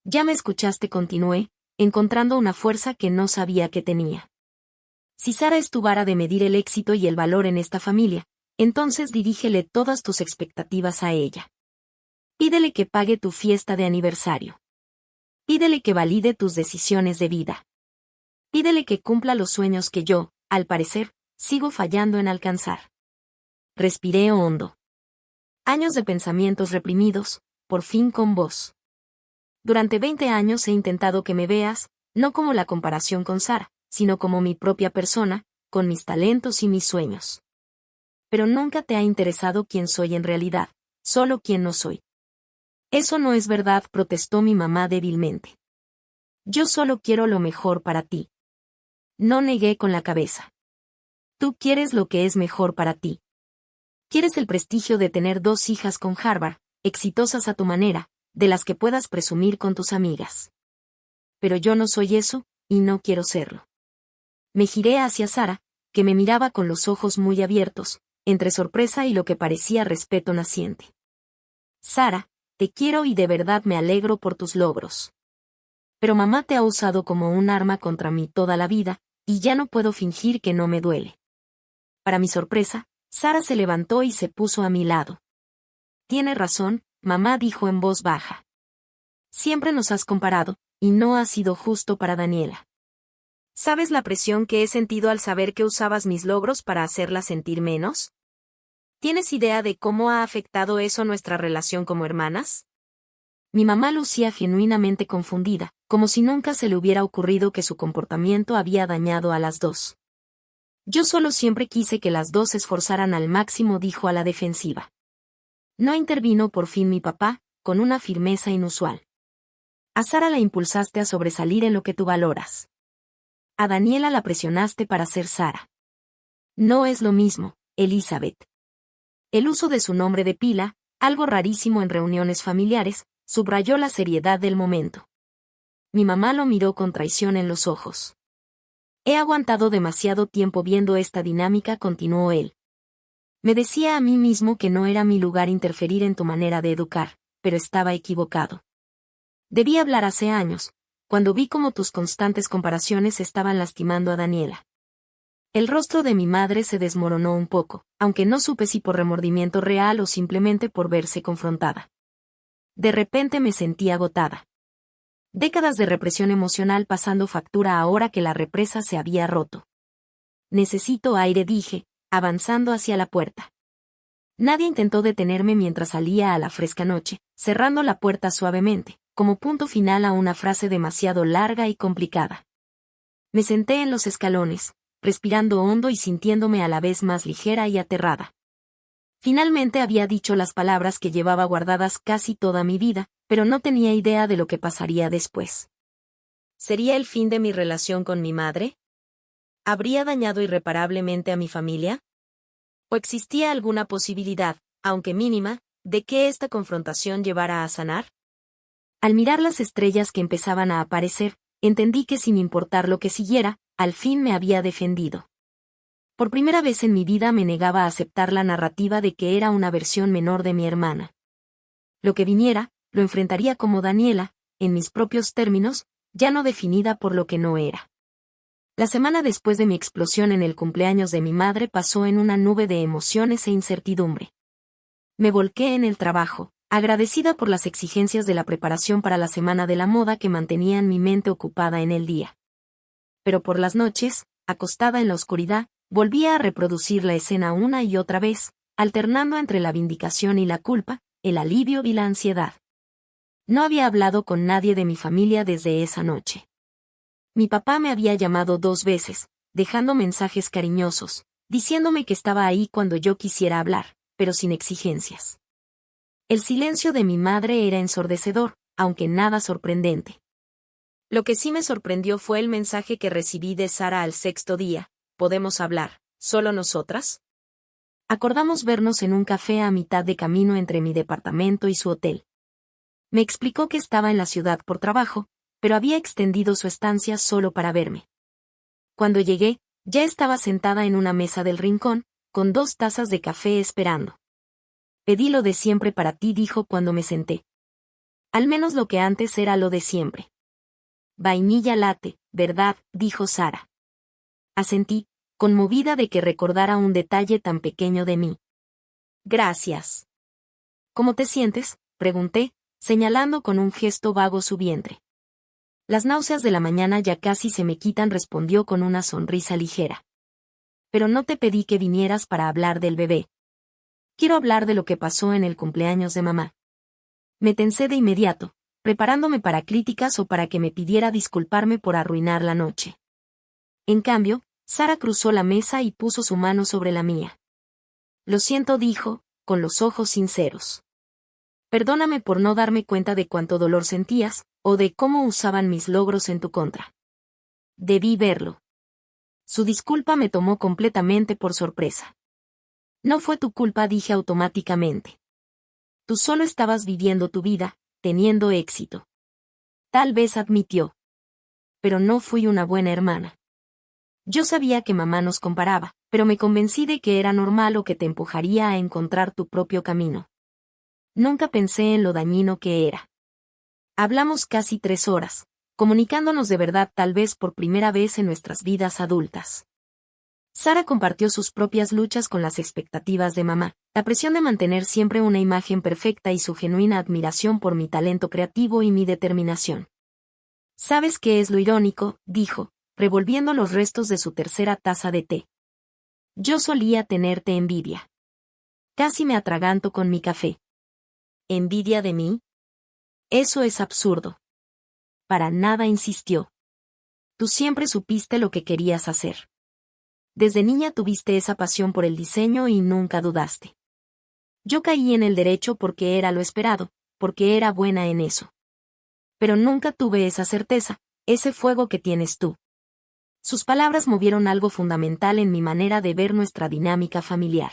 Ya me escuchaste, continué, encontrando una fuerza que no sabía que tenía. Si Sara es tu vara de medir el éxito y el valor en esta familia, entonces dirígele todas tus expectativas a ella. Pídele que pague tu fiesta de aniversario. Pídele que valide tus decisiones de vida. Pídele que cumpla los sueños que yo, al parecer, sigo fallando en alcanzar. Respiré hondo. Años de pensamientos reprimidos, por fin con voz. Durante 20 años he intentado que me veas, no como la comparación con Sara, sino como mi propia persona, con mis talentos y mis sueños. Pero nunca te ha interesado quién soy en realidad, solo quién no soy. Eso no es verdad, protestó mi mamá débilmente. Yo solo quiero lo mejor para ti. No negué con la cabeza. Tú quieres lo que es mejor para ti. Quieres el prestigio de tener 2 hijas con Harvard, exitosas a tu manera, de las que puedas presumir con tus amigas. Pero yo no soy eso, y no quiero serlo. Me giré hacia Sara, que me miraba con los ojos muy abiertos, entre sorpresa y lo que parecía respeto naciente. Sara, te quiero y de verdad me alegro por tus logros. Pero mamá te ha usado como un arma contra mí toda la vida, y ya no puedo fingir que no me duele. Para mi sorpresa, Sara se levantó y se puso a mi lado. Tiene razón, mamá, dijo en voz baja. Siempre nos has comparado, y no ha sido justo para Daniela. ¿Sabes la presión que he sentido al saber que usabas mis logros para hacerla sentir menos? ¿Tienes idea de cómo ha afectado eso nuestra relación como hermanas? Mi mamá lucía genuinamente confundida, como si nunca se le hubiera ocurrido que su comportamiento había dañado a las dos. Yo solo siempre quise que las dos se esforzaran al máximo, dijo a la defensiva. No intervino por fin mi papá, con una firmeza inusual. A Sara la impulsaste a sobresalir en lo que tú valoras. A Daniela la presionaste para ser Sara. No es lo mismo, Elizabeth. El uso de su nombre de pila, algo rarísimo en reuniones familiares, subrayó la seriedad del momento. Mi mamá lo miró con traición en los ojos. He aguantado demasiado tiempo viendo esta dinámica, continuó él. Me decía a mí mismo que no era mi lugar interferir en tu manera de educar, pero estaba equivocado. Debí hablar hace años, cuando vi cómo tus constantes comparaciones estaban lastimando a Daniela. El rostro de mi madre se desmoronó un poco, aunque no supe si por remordimiento real o simplemente por verse confrontada. De repente me sentí agotada. Décadas de represión emocional pasando factura ahora que la represa se había roto. Necesito aire, dije, avanzando hacia la puerta. Nadie intentó detenerme mientras salía a la fresca noche, cerrando la puerta suavemente, como punto final a una frase demasiado larga y complicada. Me senté en los escalones, respirando hondo y sintiéndome a la vez más ligera y aterrada. Finalmente había dicho las palabras que llevaba guardadas casi toda mi vida, pero no tenía idea de lo que pasaría después. ¿Sería el fin de mi relación con mi madre? ¿Habría dañado irreparablemente a mi familia? ¿O existía alguna posibilidad, aunque mínima, de que esta confrontación llevara a sanar? Al mirar las estrellas que empezaban a aparecer, entendí que sin importar lo que siguiera, al fin me había defendido. Por primera vez en mi vida me negaba a aceptar la narrativa de que era una versión menor de mi hermana. Lo que viniera, lo enfrentaría como Daniela, en mis propios términos, ya no definida por lo que no era. La semana después de mi explosión en el cumpleaños de mi madre pasó en una nube de emociones e incertidumbre. Me volqué en el trabajo, agradecida por las exigencias de la preparación para la semana de la moda que mantenían mi mente ocupada en el día. Pero por las noches, acostada en la oscuridad, volvía a reproducir la escena una y otra vez, alternando entre la vindicación y la culpa, el alivio y la ansiedad. No había hablado con nadie de mi familia desde esa noche. Mi papá me había llamado 2 veces, dejando mensajes cariñosos, diciéndome que estaba ahí cuando yo quisiera hablar, pero sin exigencias. El silencio de mi madre era ensordecedor, aunque nada sorprendente. Lo que sí me sorprendió fue el mensaje que recibí de Sara al 6º día: ¿podemos hablar, solo nosotras? Acordamos vernos en un café a mitad de camino entre mi departamento y su hotel. Me explicó que estaba en la ciudad por trabajo, pero había extendido su estancia solo para verme. Cuando llegué, ya estaba sentada en una mesa del rincón, con 2 tazas de café esperando. Pedí lo de siempre para ti, dijo cuando me senté. Al menos lo que antes era lo de siempre. Vainilla latte, ¿verdad?, dijo Sara. Asentí, conmovida de que recordara un detalle tan pequeño de mí. Gracias. ¿Cómo te sientes?, pregunté, señalando con un gesto vago su vientre. Las náuseas de la mañana ya casi se me quitan, respondió con una sonrisa ligera. Pero no te pedí que vinieras para hablar del bebé. Quiero hablar de lo que pasó en el cumpleaños de mamá. Me tensé de inmediato, preparándome para críticas o para que me pidiera disculparme por arruinar la noche. En cambio, Sara cruzó la mesa y puso su mano sobre la mía. Lo siento, dijo, con los ojos sinceros. Perdóname por no darme cuenta de cuánto dolor sentías, o de cómo usaban mis logros en tu contra. Debí verlo. Su disculpa me tomó completamente por sorpresa. No fue tu culpa, dije automáticamente. Tú solo estabas viviendo tu vida, teniendo éxito. Tal vez, admitió. Pero no fui una buena hermana. Yo sabía que mamá nos comparaba, pero me convencí de que era normal o que te empujaría a encontrar tu propio camino. Nunca pensé en lo dañino que era. Hablamos casi 3 horas, comunicándonos de verdad, tal vez por primera vez en nuestras vidas adultas. Sara compartió sus propias luchas con las expectativas de mamá, la presión de mantener siempre una imagen perfecta y su genuina admiración por mi talento creativo y mi determinación. ¿Sabes qué es lo irónico?, dijo, revolviendo los restos de su tercera taza de té. Yo solía tenerte envidia. Casi me atraganto con mi café. ¿Envidia de mí? Eso es absurdo. Para nada, insistió. Tú siempre supiste lo que querías hacer. Desde niña tuviste esa pasión por el diseño y nunca dudaste. Yo caí en el derecho porque era lo esperado, porque era buena en eso. Pero nunca tuve esa certeza, ese fuego que tienes tú. Sus palabras movieron algo fundamental en mi manera de ver nuestra dinámica familiar.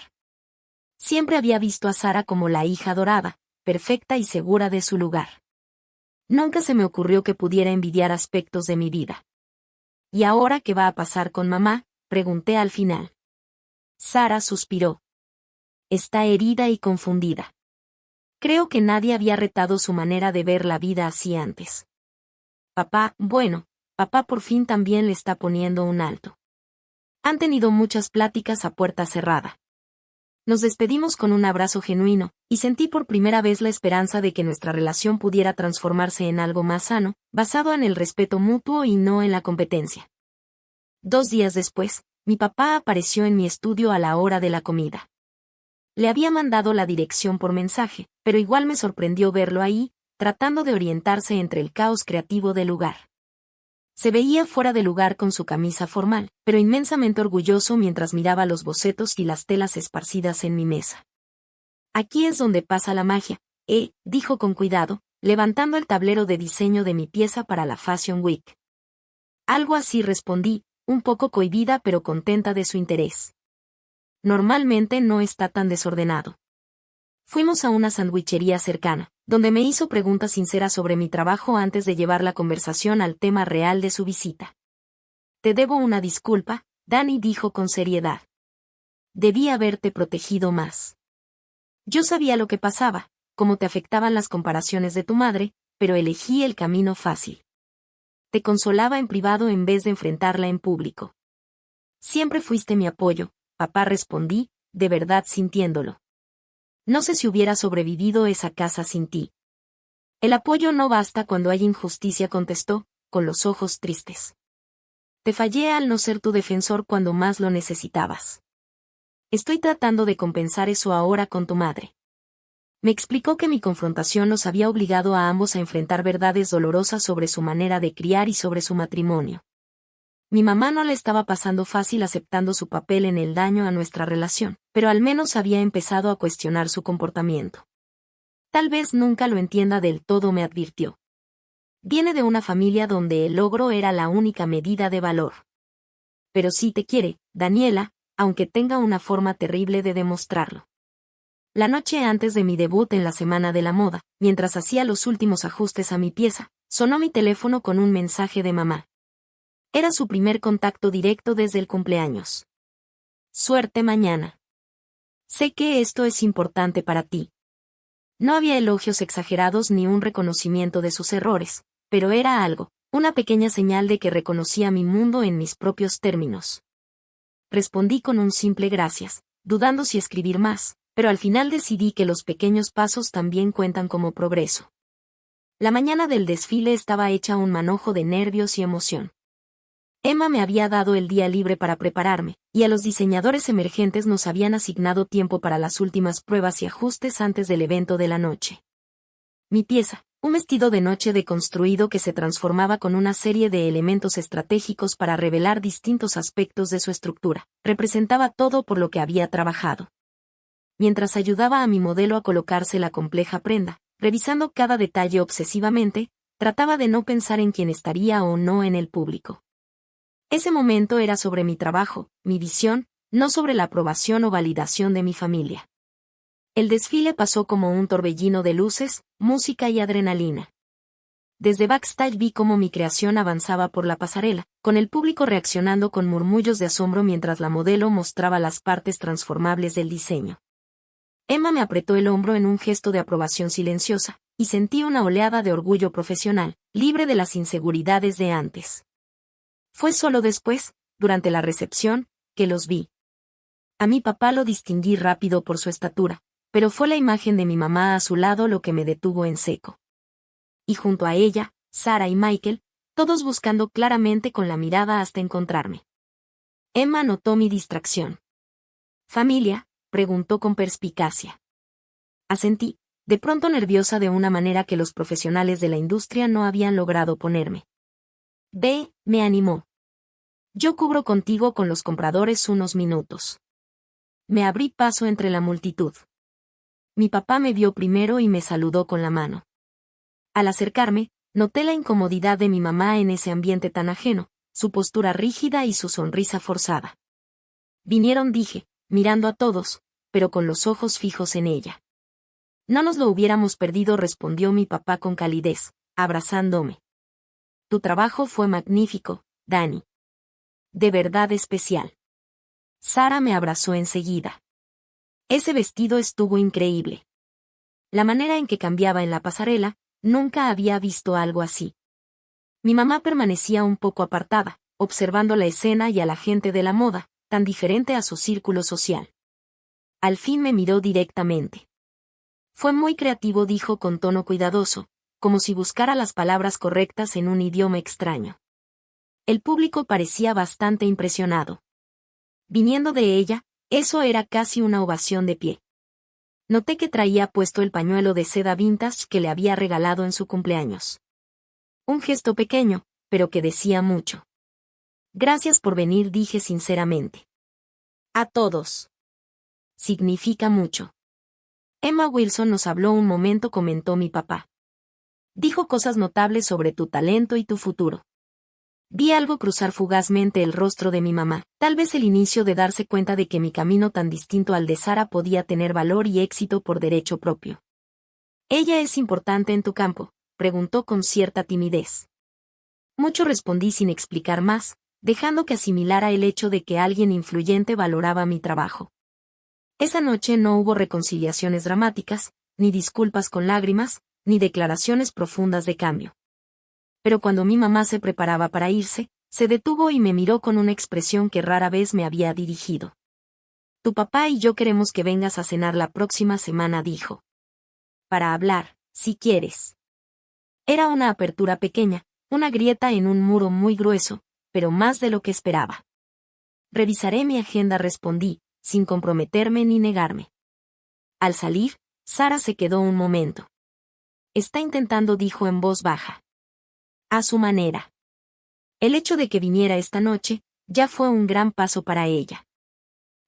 Siempre había visto a Sara como la hija dorada, perfecta y segura de su lugar. Nunca se me ocurrió que pudiera envidiar aspectos de mi vida. ¿Y ahora qué va a pasar con mamá?, pregunté al final. Sara suspiró. Está herida y confundida. Creo que nadie había retado su manera de ver la vida así antes. Papá, bueno, papá por fin también le está poniendo un alto. Han tenido muchas pláticas a puerta cerrada. Nos despedimos con un abrazo genuino, y sentí por primera vez la esperanza de que nuestra relación pudiera transformarse en algo más sano, basado en el respeto mutuo y no en la competencia. 2 días después, mi papá apareció en mi estudio a la hora de la comida. Le había mandado la dirección por mensaje, pero igual me sorprendió verlo ahí, tratando de orientarse entre el caos creativo del lugar. Se veía fuera de lugar con su camisa formal, pero inmensamente orgulloso mientras miraba los bocetos y las telas esparcidas en mi mesa. Aquí es donde pasa la magia, dijo con cuidado, levantando el tablero de diseño de mi pieza para la Fashion Week. Algo así respondí, un poco cohibida pero contenta de su interés. Normalmente no está tan desordenado. Fuimos a una sandwichería cercana, donde me hizo preguntas sinceras sobre mi trabajo antes de llevar la conversación al tema real de su visita. Te debo una disculpa, Dani dijo con seriedad. Debí haberte protegido más. Yo sabía lo que pasaba, cómo te afectaban las comparaciones de tu madre, pero elegí el camino fácil. Te consolaba en privado en vez de enfrentarla en público. Siempre fuiste mi apoyo, papá, respondí, de verdad sintiéndolo. No sé si hubiera sobrevivido esa casa sin ti. El apoyo no basta cuando hay injusticia, contestó, con los ojos tristes. Te fallé al no ser tu defensor cuando más lo necesitabas. Estoy tratando de compensar eso ahora con tu madre. Me explicó que mi confrontación los había obligado a ambos a enfrentar verdades dolorosas sobre su manera de criar y sobre su matrimonio. Mi mamá no le estaba pasando fácil aceptando su papel en el daño a nuestra relación, pero al menos había empezado a cuestionar su comportamiento. Tal vez nunca lo entienda del todo, me advirtió. Viene de una familia donde el logro era la única medida de valor. Pero sí te quiere, Daniela, aunque tenga una forma terrible de demostrarlo. La noche antes de mi debut en la Semana de la Moda, mientras hacía los últimos ajustes a mi pieza, sonó mi teléfono con un mensaje de mamá. Era su primer contacto directo desde el cumpleaños. Suerte mañana. Sé que esto es importante para ti. No había elogios exagerados ni un reconocimiento de sus errores, pero era algo, una pequeña señal de que reconocía mi mundo en mis propios términos. Respondí con un simple gracias, dudando si escribir más, pero al final decidí que los pequeños pasos también cuentan como progreso. La mañana del desfile estaba hecha un manojo de nervios y emoción. Emma me había dado el día libre para prepararme, y a los diseñadores emergentes nos habían asignado tiempo para las últimas pruebas y ajustes antes del evento de la noche. Mi pieza, un vestido de noche deconstruido que se transformaba con una serie de elementos estratégicos para revelar distintos aspectos de su estructura, representaba todo por lo que había trabajado. Mientras ayudaba a mi modelo a colocarse la compleja prenda, revisando cada detalle obsesivamente, trataba de no pensar en quién estaría o no en el público. Ese momento era sobre mi trabajo, mi visión, no sobre la aprobación o validación de mi familia. El desfile pasó como un torbellino de luces, música y adrenalina. Desde backstage vi cómo mi creación avanzaba por la pasarela, con el público reaccionando con murmullos de asombro mientras la modelo mostraba las partes transformables del diseño. Emma me apretó el hombro en un gesto de aprobación silenciosa, y sentí una oleada de orgullo profesional, libre de las inseguridades de antes. Fue solo después, durante la recepción, que los vi. A mi papá lo distinguí rápido por su estatura, pero fue la imagen de mi mamá a su lado lo que me detuvo en seco. Y junto a ella, Sara y Michael, todos buscando claramente con la mirada hasta encontrarme. Emma notó mi distracción. ¿Familia?, preguntó con perspicacia. Asentí, de pronto nerviosa de una manera que los profesionales de la industria no habían logrado ponerme. Ve, me animó. Yo cubro contigo con los compradores unos minutos. Me abrí paso entre la multitud. Mi papá me vio primero y me saludó con la mano. Al acercarme, noté la incomodidad de mi mamá en ese ambiente tan ajeno, su postura rígida y su sonrisa forzada. Vinieron, dije, mirando a todos, pero con los ojos fijos en ella. No nos lo hubiéramos perdido, respondió mi papá con calidez, abrazándome. Tu trabajo fue magnífico, Dani. De verdad especial. Sara me abrazó enseguida. Ese vestido estuvo increíble. La manera en que cambiaba en la pasarela, nunca había visto algo así. Mi mamá permanecía un poco apartada, observando la escena y a la gente de la moda, tan diferente a su círculo social. Al fin me miró directamente. Fue muy creativo, dijo con tono cuidadoso, como si buscara las palabras correctas en un idioma extraño. El público parecía bastante impresionado. Viniendo de ella, eso era casi una ovación de pie. Noté que traía puesto el pañuelo de seda vintage que le había regalado en su cumpleaños. Un gesto pequeño, pero que decía mucho. Gracias por venir, dije sinceramente. A todos. Significa mucho. Emma Wilson nos habló un momento, comentó mi papá. Dijo cosas notables sobre tu talento y tu futuro. Vi algo cruzar fugazmente el rostro de mi mamá, tal vez el inicio de darse cuenta de que mi camino tan distinto al de Sara podía tener valor y éxito por derecho propio. ¿Ella es importante en tu campo?, preguntó con cierta timidez. Mucho, respondí sin explicar más, dejando que asimilara el hecho de que alguien influyente valoraba mi trabajo. Esa noche no hubo reconciliaciones dramáticas, ni disculpas con lágrimas, ni declaraciones profundas de cambio. Pero cuando mi mamá se preparaba para irse, se detuvo y me miró con una expresión que rara vez me había dirigido. Tu papá y yo queremos que vengas a cenar la próxima semana, dijo. Para hablar, si quieres. Era una apertura pequeña, una grieta en un muro muy grueso, pero más de lo que esperaba. Revisaré mi agenda, respondí, sin comprometerme ni negarme. Al salir, Sara se quedó un momento. Está intentando, dijo en voz baja. A su manera. El hecho de que viniera esta noche, ya fue un gran paso para ella.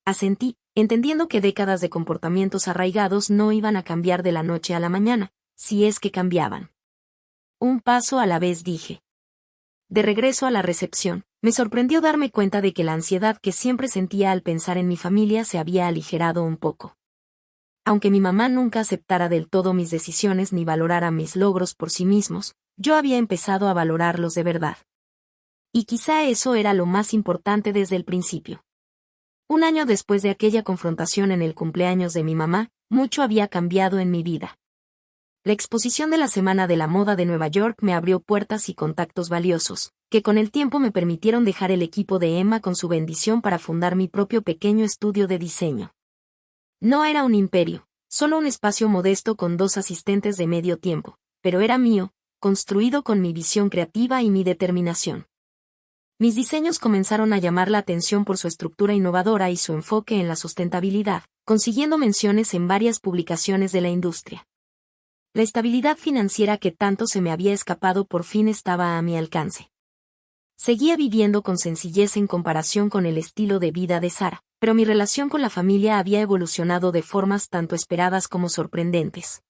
Asentí, entendiendo que décadas de comportamientos arraigados no iban a cambiar de la noche a la mañana, si es que cambiaban. Un paso a la vez, dije. De regreso a la recepción, me sorprendió darme cuenta de que la ansiedad que siempre sentía al pensar en mi familia se había aligerado un poco. Aunque mi mamá nunca aceptara del todo mis decisiones ni valorara mis logros por sí mismos, yo había empezado a valorarlos de verdad. Y quizá eso era lo más importante desde el principio. Un año después de aquella confrontación en el cumpleaños de mi mamá, mucho había cambiado en mi vida. La exposición de la Semana de la Moda de Nueva York me abrió puertas y contactos valiosos, que con el tiempo me permitieron dejar el equipo de Emma con su bendición para fundar mi propio pequeño estudio de diseño. No era un imperio, solo un espacio modesto con 2 asistentes de medio tiempo, pero era mío, construido con mi visión creativa y mi determinación. Mis diseños comenzaron a llamar la atención por su estructura innovadora y su enfoque en la sustentabilidad, consiguiendo menciones en varias publicaciones de la industria. La estabilidad financiera que tanto se me había escapado por fin estaba a mi alcance. Seguía viviendo con sencillez en comparación con el estilo de vida de Sara, pero mi relación con la familia había evolucionado de formas tanto esperadas como sorprendentes.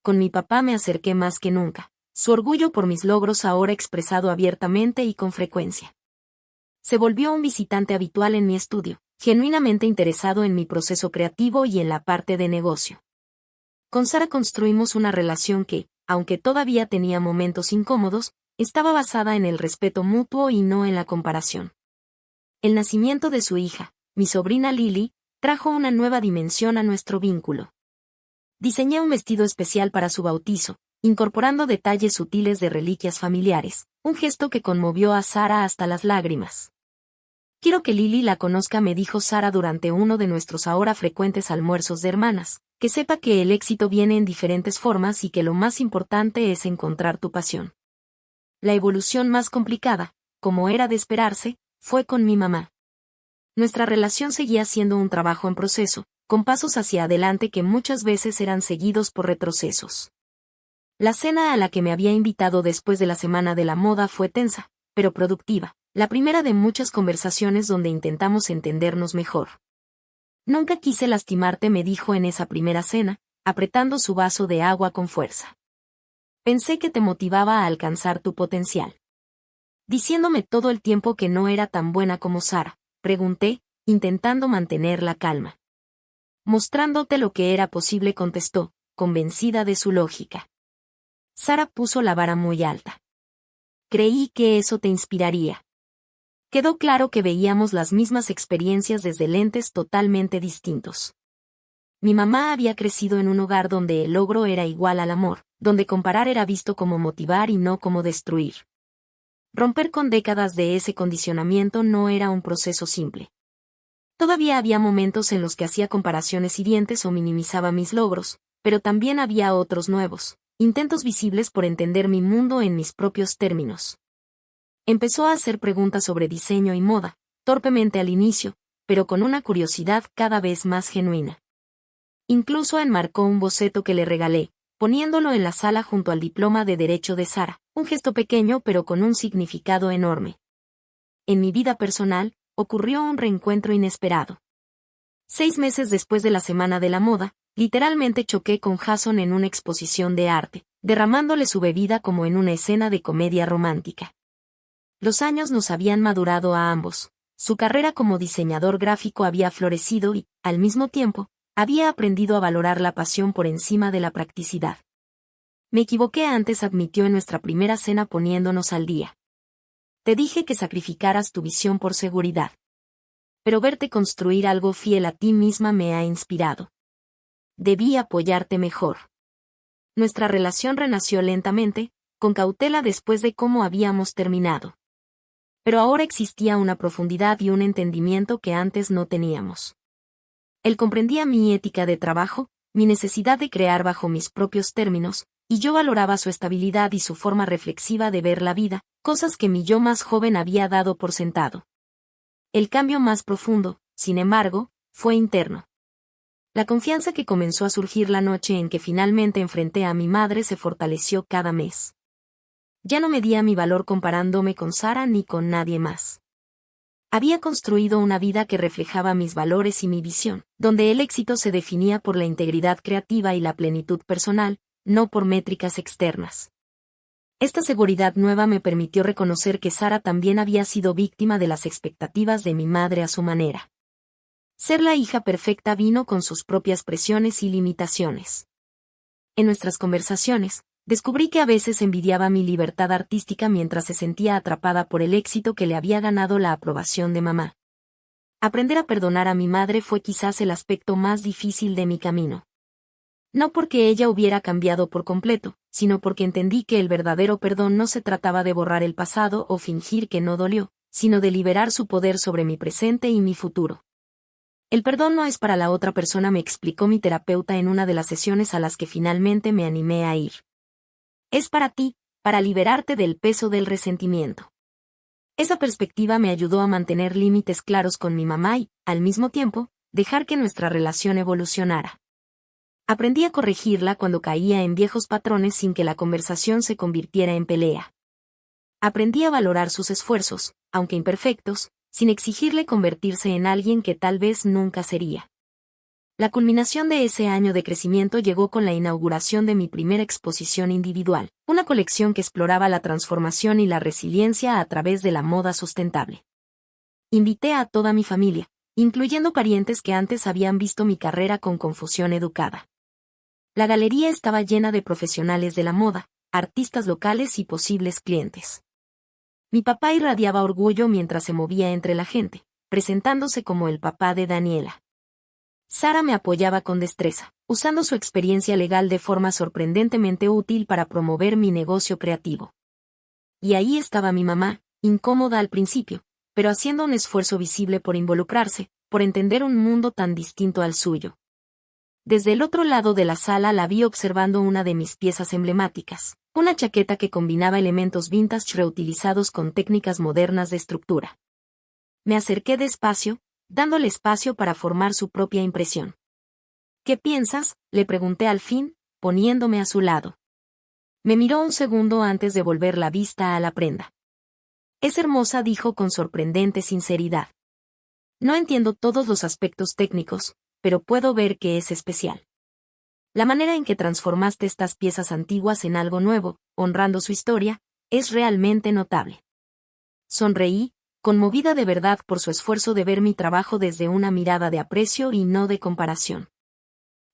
Con mi papá me acerqué más que nunca, su orgullo por mis logros ahora expresado abiertamente y con frecuencia. Se volvió un visitante habitual en mi estudio, genuinamente interesado en mi proceso creativo y en la parte de negocio. Con Sara construimos una relación que, aunque todavía tenía momentos incómodos, estaba basada en el respeto mutuo y no en la comparación. El nacimiento de su hija, mi sobrina Lily, trajo una nueva dimensión a nuestro vínculo. Diseñé un vestido especial para su bautizo, incorporando detalles sutiles de reliquias familiares, un gesto que conmovió a Sara hasta las lágrimas. Quiero que Lily la conozca, me dijo Sara durante uno de nuestros ahora frecuentes almuerzos de hermanas, que sepa que el éxito viene en diferentes formas y que lo más importante es encontrar tu pasión. La evolución más complicada, como era de esperarse, fue con mi mamá. Nuestra relación seguía siendo un trabajo en proceso, con pasos hacia adelante que muchas veces eran seguidos por retrocesos. La cena a la que me había invitado después de la Semana de la Moda fue tensa, pero productiva, la primera de muchas conversaciones donde intentamos entendernos mejor. Nunca quise lastimarte, me dijo en esa primera cena, apretando su vaso de agua con fuerza. Pensé que te motivaba a alcanzar tu potencial. Diciéndome todo el tiempo que no era tan buena como Sara, pregunté, intentando mantener la calma. Mostrándote lo que era posible, contestó, convencida de su lógica. Sara puso la vara muy alta. Creí que eso te inspiraría. Quedó claro que veíamos las mismas experiencias desde lentes totalmente distintos. Mi mamá había crecido en un hogar donde el logro era igual al amor, donde comparar era visto como motivar y no como destruir. Romper con décadas de ese condicionamiento no era un proceso simple. Todavía había momentos en los que hacía comparaciones hirientes o minimizaba mis logros, pero también había otros nuevos, intentos visibles por entender mi mundo en mis propios términos. Empezó a hacer preguntas sobre diseño y moda, torpemente al inicio, pero con una curiosidad cada vez más genuina. Incluso enmarcó un boceto que le regalé, poniéndolo en la sala junto al diploma de Derecho de Sara, un gesto pequeño pero con un significado enorme. En mi vida personal, ocurrió un reencuentro inesperado. 6 meses después de la Semana de la Moda, literalmente choqué con Jason en una exposición de arte, derramándole su bebida como en una escena de comedia romántica. Los años nos habían madurado a ambos, su carrera como diseñador gráfico había florecido y, al mismo tiempo, había aprendido a valorar la pasión por encima de la practicidad. Me equivoqué antes, admitió en nuestra primera cena poniéndonos al día. Te dije que sacrificaras tu visión por seguridad. Pero verte construir algo fiel a ti misma me ha inspirado. Debí apoyarte mejor. Nuestra relación renació lentamente, con cautela después de cómo habíamos terminado. Pero ahora existía una profundidad y un entendimiento que antes no teníamos. Él comprendía mi ética de trabajo, mi necesidad de crear bajo mis propios términos, y yo valoraba su estabilidad y su forma reflexiva de ver la vida, cosas que mi yo más joven había dado por sentado. El cambio más profundo, sin embargo, fue interno. La confianza que comenzó a surgir la noche en que finalmente enfrenté a mi madre se fortaleció cada mes. Ya no medía mi valor comparándome con Sara ni con nadie más. Había construido una vida que reflejaba mis valores y mi visión, donde el éxito se definía por la integridad creativa y la plenitud personal, no por métricas externas. Esta seguridad nueva me permitió reconocer que Sara también había sido víctima de las expectativas de mi madre a su manera. Ser la hija perfecta vino con sus propias presiones y limitaciones. En nuestras conversaciones, descubrí que a veces envidiaba mi libertad artística mientras se sentía atrapada por el éxito que le había ganado la aprobación de mamá. Aprender a perdonar a mi madre fue quizás el aspecto más difícil de mi camino. No porque ella hubiera cambiado por completo, sino porque entendí que el verdadero perdón no se trataba de borrar el pasado o fingir que no dolió, sino de liberar su poder sobre mi presente y mi futuro. El perdón no es para la otra persona, me explicó mi terapeuta en una de las sesiones a las que finalmente me animé a ir. Es para ti, para liberarte del peso del resentimiento. Esa perspectiva me ayudó a mantener límites claros con mi mamá y, al mismo tiempo, dejar que nuestra relación evolucionara. Aprendí a corregirla cuando caía en viejos patrones sin que la conversación se convirtiera en pelea. Aprendí a valorar sus esfuerzos, aunque imperfectos, sin exigirle convertirse en alguien que tal vez nunca sería. La culminación de ese año de crecimiento llegó con la inauguración de mi primera exposición individual, una colección que exploraba la transformación y la resiliencia a través de la moda sustentable. Invité a toda mi familia, incluyendo parientes que antes habían visto mi carrera con confusión educada. La galería estaba llena de profesionales de la moda, artistas locales y posibles clientes. Mi papá irradiaba orgullo mientras se movía entre la gente, presentándose como el papá de Daniela. Sara me apoyaba con destreza, usando su experiencia legal de forma sorprendentemente útil para promover mi negocio creativo. Y ahí estaba mi mamá, incómoda al principio, pero haciendo un esfuerzo visible por involucrarse, por entender un mundo tan distinto al suyo. Desde el otro lado de la sala la vi observando una de mis piezas emblemáticas, una chaqueta que combinaba elementos vintage reutilizados con técnicas modernas de estructura. Me acerqué despacio, dándole espacio para formar su propia impresión. ¿Qué piensas?, le pregunté al fin, poniéndome a su lado. Me miró un segundo antes de volver la vista a la prenda. Es hermosa, dijo con sorprendente sinceridad. No entiendo todos los aspectos técnicos, pero puedo ver que es especial. La manera en que transformaste estas piezas antiguas en algo nuevo, honrando su historia, es realmente notable. Sonreí, conmovida de verdad por su esfuerzo de ver mi trabajo desde una mirada de aprecio y no de comparación.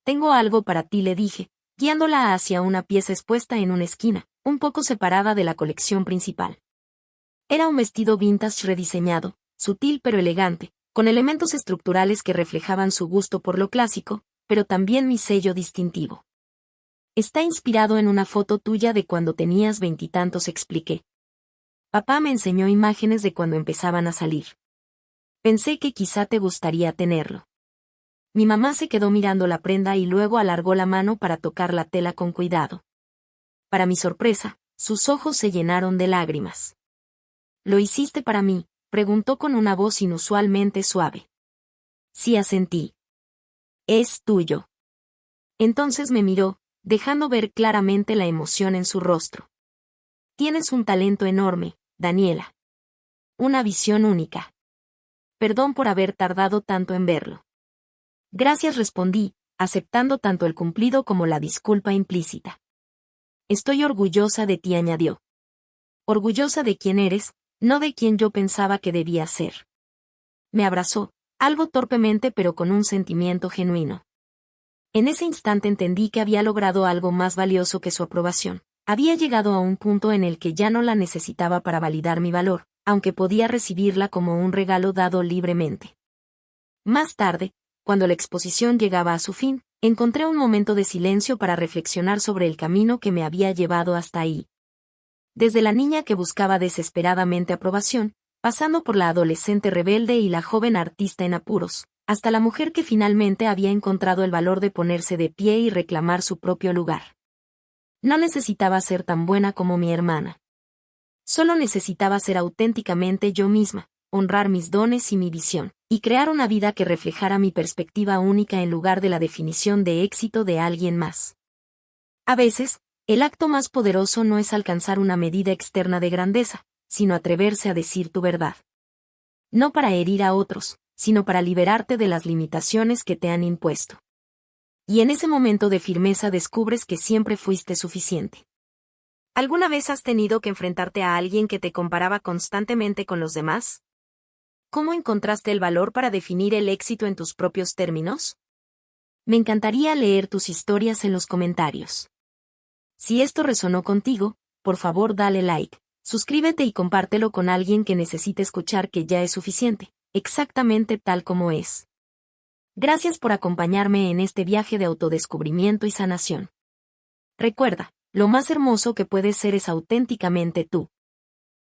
Tengo algo para ti, le dije, guiándola hacia una pieza expuesta en una esquina, un poco separada de la colección principal. Era un vestido vintage rediseñado, sutil pero elegante, con elementos estructurales que reflejaban su gusto por lo clásico, pero también mi sello distintivo. Está inspirado en una foto tuya de cuando tenías 20 y tantos, expliqué. Papá me enseñó imágenes de cuando empezaban a salir. Pensé que quizá te gustaría tenerlo. Mi mamá se quedó mirando la prenda y luego alargó la mano para tocar la tela con cuidado. Para mi sorpresa, sus ojos se llenaron de lágrimas. ¿Lo hiciste para mí?, preguntó con una voz inusualmente suave. Sí, asentí. Es tuyo. Entonces me miró, dejando ver claramente la emoción en su rostro. Tienes un talento enorme, Daniela. Una visión única. Perdón por haber tardado tanto en verlo. Gracias, respondí, aceptando tanto el cumplido como la disculpa implícita. Estoy orgullosa de ti, añadió. Orgullosa de quién eres, no de quien yo pensaba que debía ser. Me abrazó, algo torpemente pero con un sentimiento genuino. En ese instante entendí que había logrado algo más valioso que su aprobación. Había llegado a un punto en el que ya no la necesitaba para validar mi valor, aunque podía recibirla como un regalo dado libremente. Más tarde, cuando la exposición llegaba a su fin, encontré un momento de silencio para reflexionar sobre el camino que me había llevado hasta ahí. Desde la niña que buscaba desesperadamente aprobación, pasando por la adolescente rebelde y la joven artista en apuros, hasta la mujer que finalmente había encontrado el valor de ponerse de pie y reclamar su propio lugar. No necesitaba ser tan buena como mi hermana. Solo necesitaba ser auténticamente yo misma, honrar mis dones y mi visión, y crear una vida que reflejara mi perspectiva única en lugar de la definición de éxito de alguien más. A veces, el acto más poderoso no es alcanzar una medida externa de grandeza, sino atreverse a decir tu verdad. No para herir a otros, sino para liberarte de las limitaciones que te han impuesto. Y en ese momento de firmeza descubres que siempre fuiste suficiente. ¿Alguna vez has tenido que enfrentarte a alguien que te comparaba constantemente con los demás? ¿Cómo encontraste el valor para definir el éxito en tus propios términos? Me encantaría leer tus historias en los comentarios. Si esto resonó contigo, por favor dale like, suscríbete y compártelo con alguien que necesite escuchar que ya es suficiente, exactamente tal como es. Gracias por acompañarme en este viaje de autodescubrimiento y sanación. Recuerda, lo más hermoso que puedes ser es auténticamente tú.